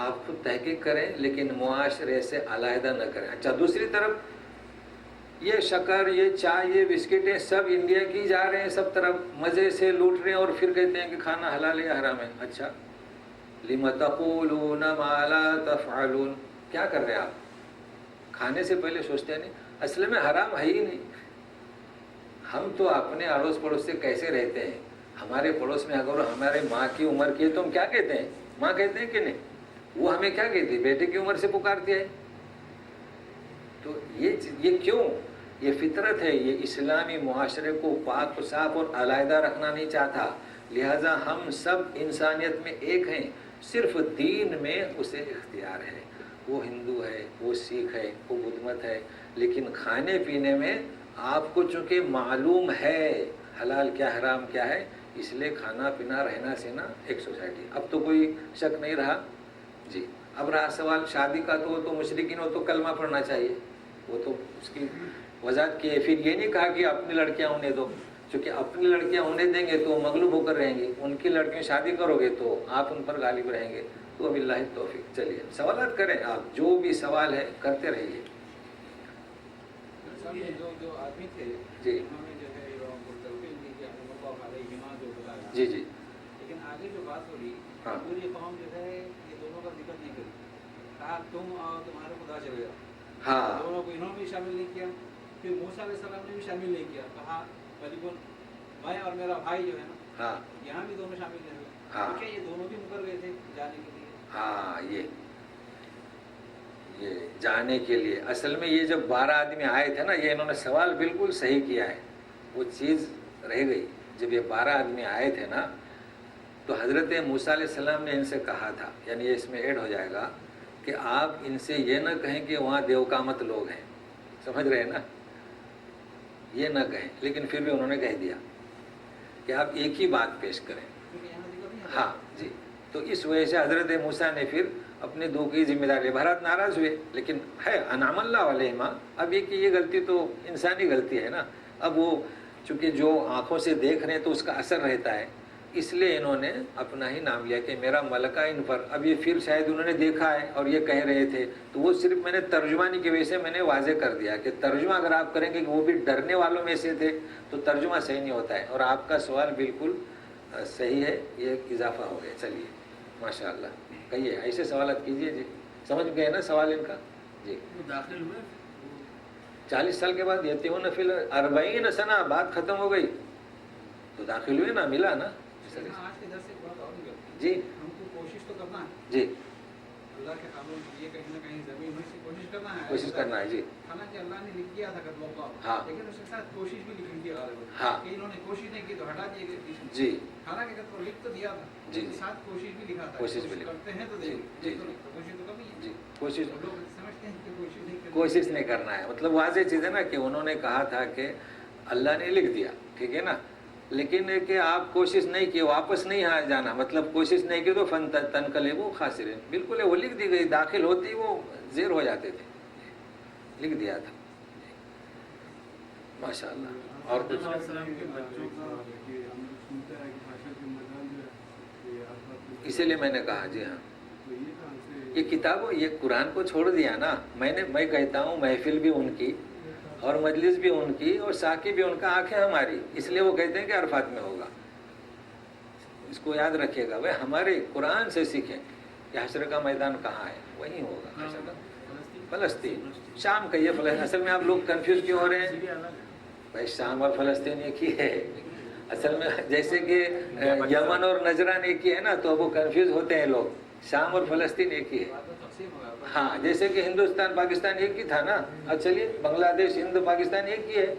آپ خود تحقیق کریں، لیکن معاشرے سے علیحدہ نہ کریں۔ اچھا دوسری طرف یہ شکر، یہ چائے، یہ بسکٹیں سب انڈیا کی جا رہے ہیں، سب طرف مزے سے لوٹ رہے ہیں، اور پھر کہتے ہیں کہ کھانا حلال ہے یا حرام ہے. اچھا، لِمَ تَقُولُونَ مَا لَا تَفْعَلُونَ، کیا کر رہے ہیں آپ؟ کھانے سے پہلے سوچتے نہیں. اصل میں حرام ہے ہی نہیں. ہم تو اپنے اڑوس پڑوس سے کیسے رہتے ہیں. ہمارے پڑوس میں اگر ہمارے ماں کی عمر کی ہے تو ہم کیا کہتے ہیں؟ ماں کہتے ہیں کہ نہیں؟ وہ ہمیں کیا کہتی ہے؟ بیٹے کی عمر سے پکارتی ہے. تو یہ کیوں؟ یہ فطرت ہے. یہ اسلامی معاشرے کو پاک و صاف اور علیحدہ رکھنا نہیں چاہتا. لہذا ہم سب انسانیت میں ایک ہیں، صرف دین میں اسے اختیار ہے. وہ ہندو ہے، وہ سکھ ہے، وہ بدھ مت ہے، لیکن کھانے پینے میں آپ کو چونکہ معلوم ہے حلال کیا حرام کیا ہے، اس لیے کھانا پینا رہنا سہنا ایک سوسائٹی. اب تو کوئی شک نہیں رہا. جی اب رہا سوال شادی کا، تو وہ تو مشرکین ہو تو کلمہ پڑھنا چاہیے، وہ تو اس کی وضاحت کی ہے. پھر یہ نہیں کہا کہ اپنی لڑکیاں ہونے دو، چونکہ اپنی لڑکیاں ہونے دیں گے تو وہ مغلوب ہو کر رہیں گی، ان کی لڑکیوں شادی کرو گے تو آپ ان پر غالب رہیں گے. تو اب اللہ توفیق. چلیے سوالات کریں آپ، جو بھی سوال ہے کرتے رہیے. جو آدمی تھے جی انہوں نے جو ہے تلقین دی کہ اللہ علیہما جو بتایا، جی جی لیکن آگے جو بات ہو رہی ہاں پوری قوم جو ہے یہ دونوں کا ذکر نہیں کری. کہا تم اور تمہارے خدا چلے گا. ہاں دونوں کو انہوں نے بھی شامل نہیں کیا. پھر موسیٰ علیہ السلام نے بھی شامل نہیں کیا. کہا غریباً میں اور میرا بھائی جو ہے نا، ہاں یہاں بھی دونوں شامل نہیں ہوئے. ہاں کیا یہ دونوں بھی مکر گئے تھے جانے کے لیے؟ ہاں یہ جانے کے لیے. اصل میں یہ جب 12 آدمی آئے تھے نا، یہ انہوں نے سوال بالکل صحیح کیا ہے. وہ چیز رہ گئی. جب یہ 12 آدمی آئے تھے نا تو حضرت موسیٰ علیہ السلام نے ان سے کہا تھا، یعنی یہ اس میں ایڈ ہو جائے گا کہ آپ ان سے یہ نہ کہیں کہ وہاں دیوکامت لوگ ہیں. سمجھ رہے ہیں نا؟ یہ نہ کہیں، لیکن پھر بھی انہوں نے کہہ دیا کہ آپ ایک ہی بات پیش کریں. کیونکہ یہاں ذکر نہیں آتا. ہاں جی. تو اس وجہ سے حضرت موسیٰ نے پھر اپنے دو کی ذمہ داری. بھرات ناراض ہوئے، لیکن ہے انعام اللہ علیہما. اب یہ غلطی تو انسانی غلطی ہے نا. اب وہ چونکہ جو آنکھوں سے دیکھ رہے ہیں تو اس کا اثر رہتا ہے، اس لیے انہوں نے اپنا ہی نام لیا کہ میرا ملکہ ان پر. اب یہ پھر شاید انہوں نے دیکھا ہے اور یہ کہہ رہے تھے، تو وہ صرف میں نے ترجمانی کی وجہ سے میں نے واضح کر دیا کہ ترجمہ اگر آپ کریں گے کہ وہ بھی ڈرنے والوں میں سے تھے تو ترجمہ صحیح نہیں ہوتا ہے. اور آپ کا سوال بالکل صحیح ہے، یہ ایک اضافہ ہو گیا. چلیے ماشاء اللہ کہیے، ایسے سوالات کیجیے. جی سمجھ گئے نا سوال ان کا؟ جی داخل ہوئے 40 سال کے بعد یتیمون فی 40 سنہ بات ختم ہو گئی تو داخل ہوئے نا، ملا نا. آج کے درس سے بات اور نہیں کرتے. جی ہم کو کوشش تو کرنا ہے جی اللہ کے قانون یہ کہیں نہ کہیں زمین میں سے کوشش کرنا ہے. کوشش کرنا ہے. جی حالانکہ اللہ نے لکھ دیا تھا قدم اللہ، ہاں لیکن اس کے ساتھ کوشش بھی لکھ دی غالب. ہاں کہ انہوں نے کوشش نہیں کی تو ہٹا دیے گئے. جی حالانکہ اگر لکھ تو دیا تھا، جی لیکن ساتھ کوشش بھی لکھا تھا. کوشش بھی لکھا. کرتے ہیں تو جی دیکھیں، جی کوشش تو کرنی ہے. جی کوشش تو لوگ سمجھتے ہیں کہ کوشش نہیں کرنی. کوشش نہیں کرنا ہے. مطلب واضح چیز ہے نا کہ انہوں نے کہا تھا کہ اللہ نے لکھ دیا، ٹھیک ہے نا، لیکن کہ آپ کوشش نہیں کی، واپس نہیں جانا. مطلب کوشش نہیں کی تو فن تنقلبوا خاسرین. بالکل وہ لکھ دی گئی، داخل ہوتی وہ زیر ہو جاتے تھے. لکھ دیا تھا. ماشاء اللہ. اور کچھ؟ اسی لیے میں نے کہا جی ہاں یہ کتابوں یہ قرآن کو چھوڑ دیا نا. میں کہتا ہوں محفل بھی ان کی اور مجلس بھی ان کی اور ساقی بھی ان کا، آنکھیں ہماری. اس لیے وہ کہتے ہیں کہ عرفات میں ہوگا. اس کو یاد رکھیے گا. وہ ہمارے قرآن سے سیکھیں کہ حشر کا میدان کہاں ہے، وہیں ہوگا. حشر کا فلسطین، شام کا یہ فلسطین. اصل میں آپ لوگ کنفیوز کیوں ہو رہے ہیں بھائی؟ شام اور فلسطین ایک ہی ہے اصل میں. جیسے کہ یمن اور نجران ایک ہی ہے نا، تو وہ کنفیوز ہوتے ہیں لوگ. شام اور فلسطین ایک ہی ہے. ہاں جیسے کہ ہندوستان پاکستان ایک ہی تھا نا. اب چلیے بنگلہ دیش ہند پاکستان ایک ہی ہے.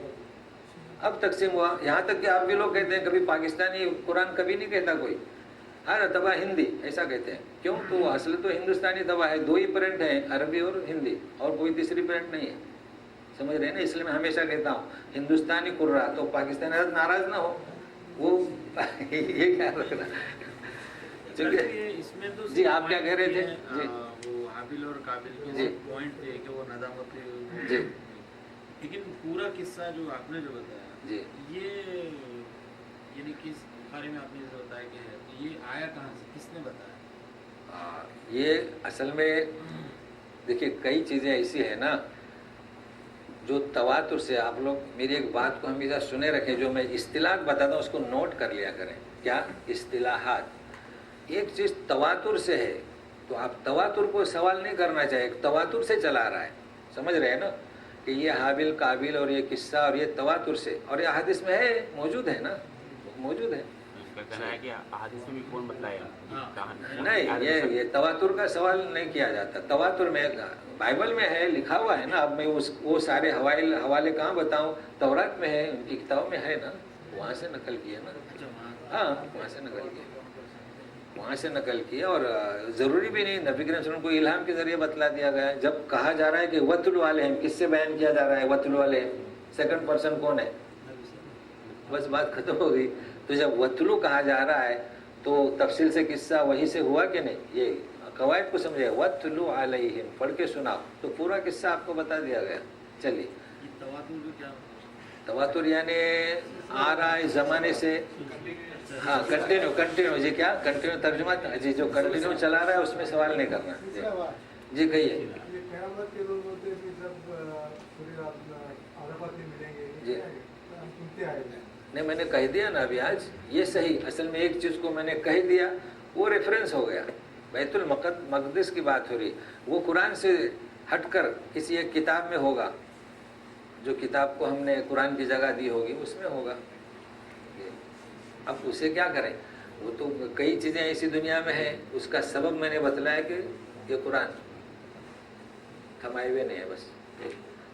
اب تقسیم ہوا. یہاں تک کہ آپ بھی لوگ کہتے ہیں کبھی پاکستانی قرآن کبھی نہیں کہتا کوئی. ہر تباہ ہندی ایسا کہتے ہیں. کیوں؟ تو وہ اصل تو ہندوستانی تباہ ہے. 2 ہی پرنٹ ہیں، عربی اور ہندی، اور کوئی تیسری پرنٹ نہیں ہے. سمجھ رہے ہیں نا؟ اس لیے میں ہمیشہ کہتا ہوں ہندوستانی قرآن تو پاکستانی حضرت ناراض نہ ہو. وہ یہ خیال رکھنا. اس میں تو جی آپ کیا کہہ رہے تھے؟ جی وہ حابل اور قابل کے جی پوائنٹ تھے کہ وہ ندامت، جی لیکن پورا قصہ جو آپ نے جو بتایا جی یہ یعنی کس بارے میں آپ نے جو بتایا کہ یہ آیا کہاں سے، کس نے بتایا؟ یہ اصل میں دیکھیے کئی چیزیں ایسی ہیں نا جو تواتر سے آپ لوگ میری ایک بات کو ہمیشہ سنے رکھیں، جو میں اصطلاح بتاتا ہوں اس کو نوٹ کر لیا کریں. کیا اصطلاحات؟ ایک چیز تواتر سے ہے تو آپ تواتر کو سوال نہیں کرنا چاہیے، تواتر سے چلا رہا ہے. سمجھ رہے ہیں نا کہ یہ حابیل قابیل اور یہ قصہ اور یہ تواتر سے، اور یہ حدیث میں ہے، موجود ہے نا، موجود ہے. اس کا کہنا ہے کہ احادیث میں بھی کون بتلایا کہانی؟ نہیں، یہ تواتر کا سوال نہیں کیا جاتا. تواتر میں بائبل میں ہے، لکھا ہوا ہے نا. اب میں وہ سارے حوالے کہاں بتاؤں؟ تورات میں ہے، ان کی کتابوں میں ہے نا، وہاں سے نقل کیا نا. ہاں، وہاں سے نقل کیا، وہاں سے نقل کیا. اور ضروری بھی نہیں، نبی کریم صلی اللہ علیہ وسلم کو الہام کے ذریعے بتلا دیا گیا ہے. جب کہا جا رہا ہے کہ وَاتْلُ عَلَيْهِمْ، کس سے بیان کیا جا رہا ہے وَاتْلُ عَلَيْهِمْ؟ سیکنڈ پرسن کون ہے؟ بس بات ختم ہو گئی. تو جب وَاتْلُ کہا جا رہا ہے تو تفصیل سے قصہ وہی سے ہوا کہ نہیں؟ یہ قواعد کو سمجھے، وَاتْلُ عَلَيْهِمْ پڑھ کے سناؤ، تو پورا قصہ آپ کو بتا دیا گیا. چلیے، تواتر یعنی آ رہا ہے زمانے سے. ہاں، کنٹینیو. جی کیا کنٹینیو ترجمہ؟ جی جو کنٹینیو چلا رہا ہے اس میں سوال نہیں کرنا. جی کہیے. جی نہیں، میں نے کہہ دیا نا ابھی آج، یہ صحیح. اصل میں ایک چیز کو میں نے کہہ دیا، وہ ریفرنس ہو گیا. بیت المقدس کی بات ہو رہی، وہ قرآن سے ہٹ کر کسی ایک کتاب میں ہوگا. جو کتاب کو ہم نے قرآن کی جگہ دی ہوگی اس میں ہوگا. اب اسے کیا کریں؟ وہ تو کئی چیزیں ایسی دنیا میں ہیں، اس کا سبب میں نے بتلایا کہ یہ قرآن تھمائے ہوئے نہیں ہے بس.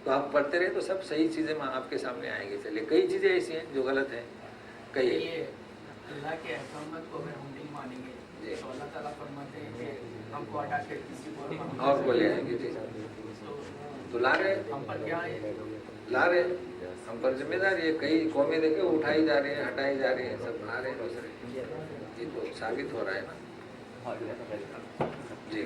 تو آپ پڑھتے رہے تو سب صحیح چیزیں آپ کے سامنے آئیں گے. چلیے، کئی چیزیں ایسی ہیں جو غلط ہیں. کہیے. اللہ کے احکامات کو اگر ہم نہیں مانیں گے تو اللہ تعالیٰ فرماتے ہیں کہ ہم کو ہٹا کے کسی اور کو لے آئیں گے. جی تو لا رہے، ہم پر کیا ہے؟ لا رہے ہم پر ذمہ داری ہے. کئی قومیں دیکھیں اٹھائی جا رہی ہیں، ہٹائی جا رہی ہیں، سب آ رہے ہیں دوسرے. یہ تو ثابت ہو رہا ہے نا. جی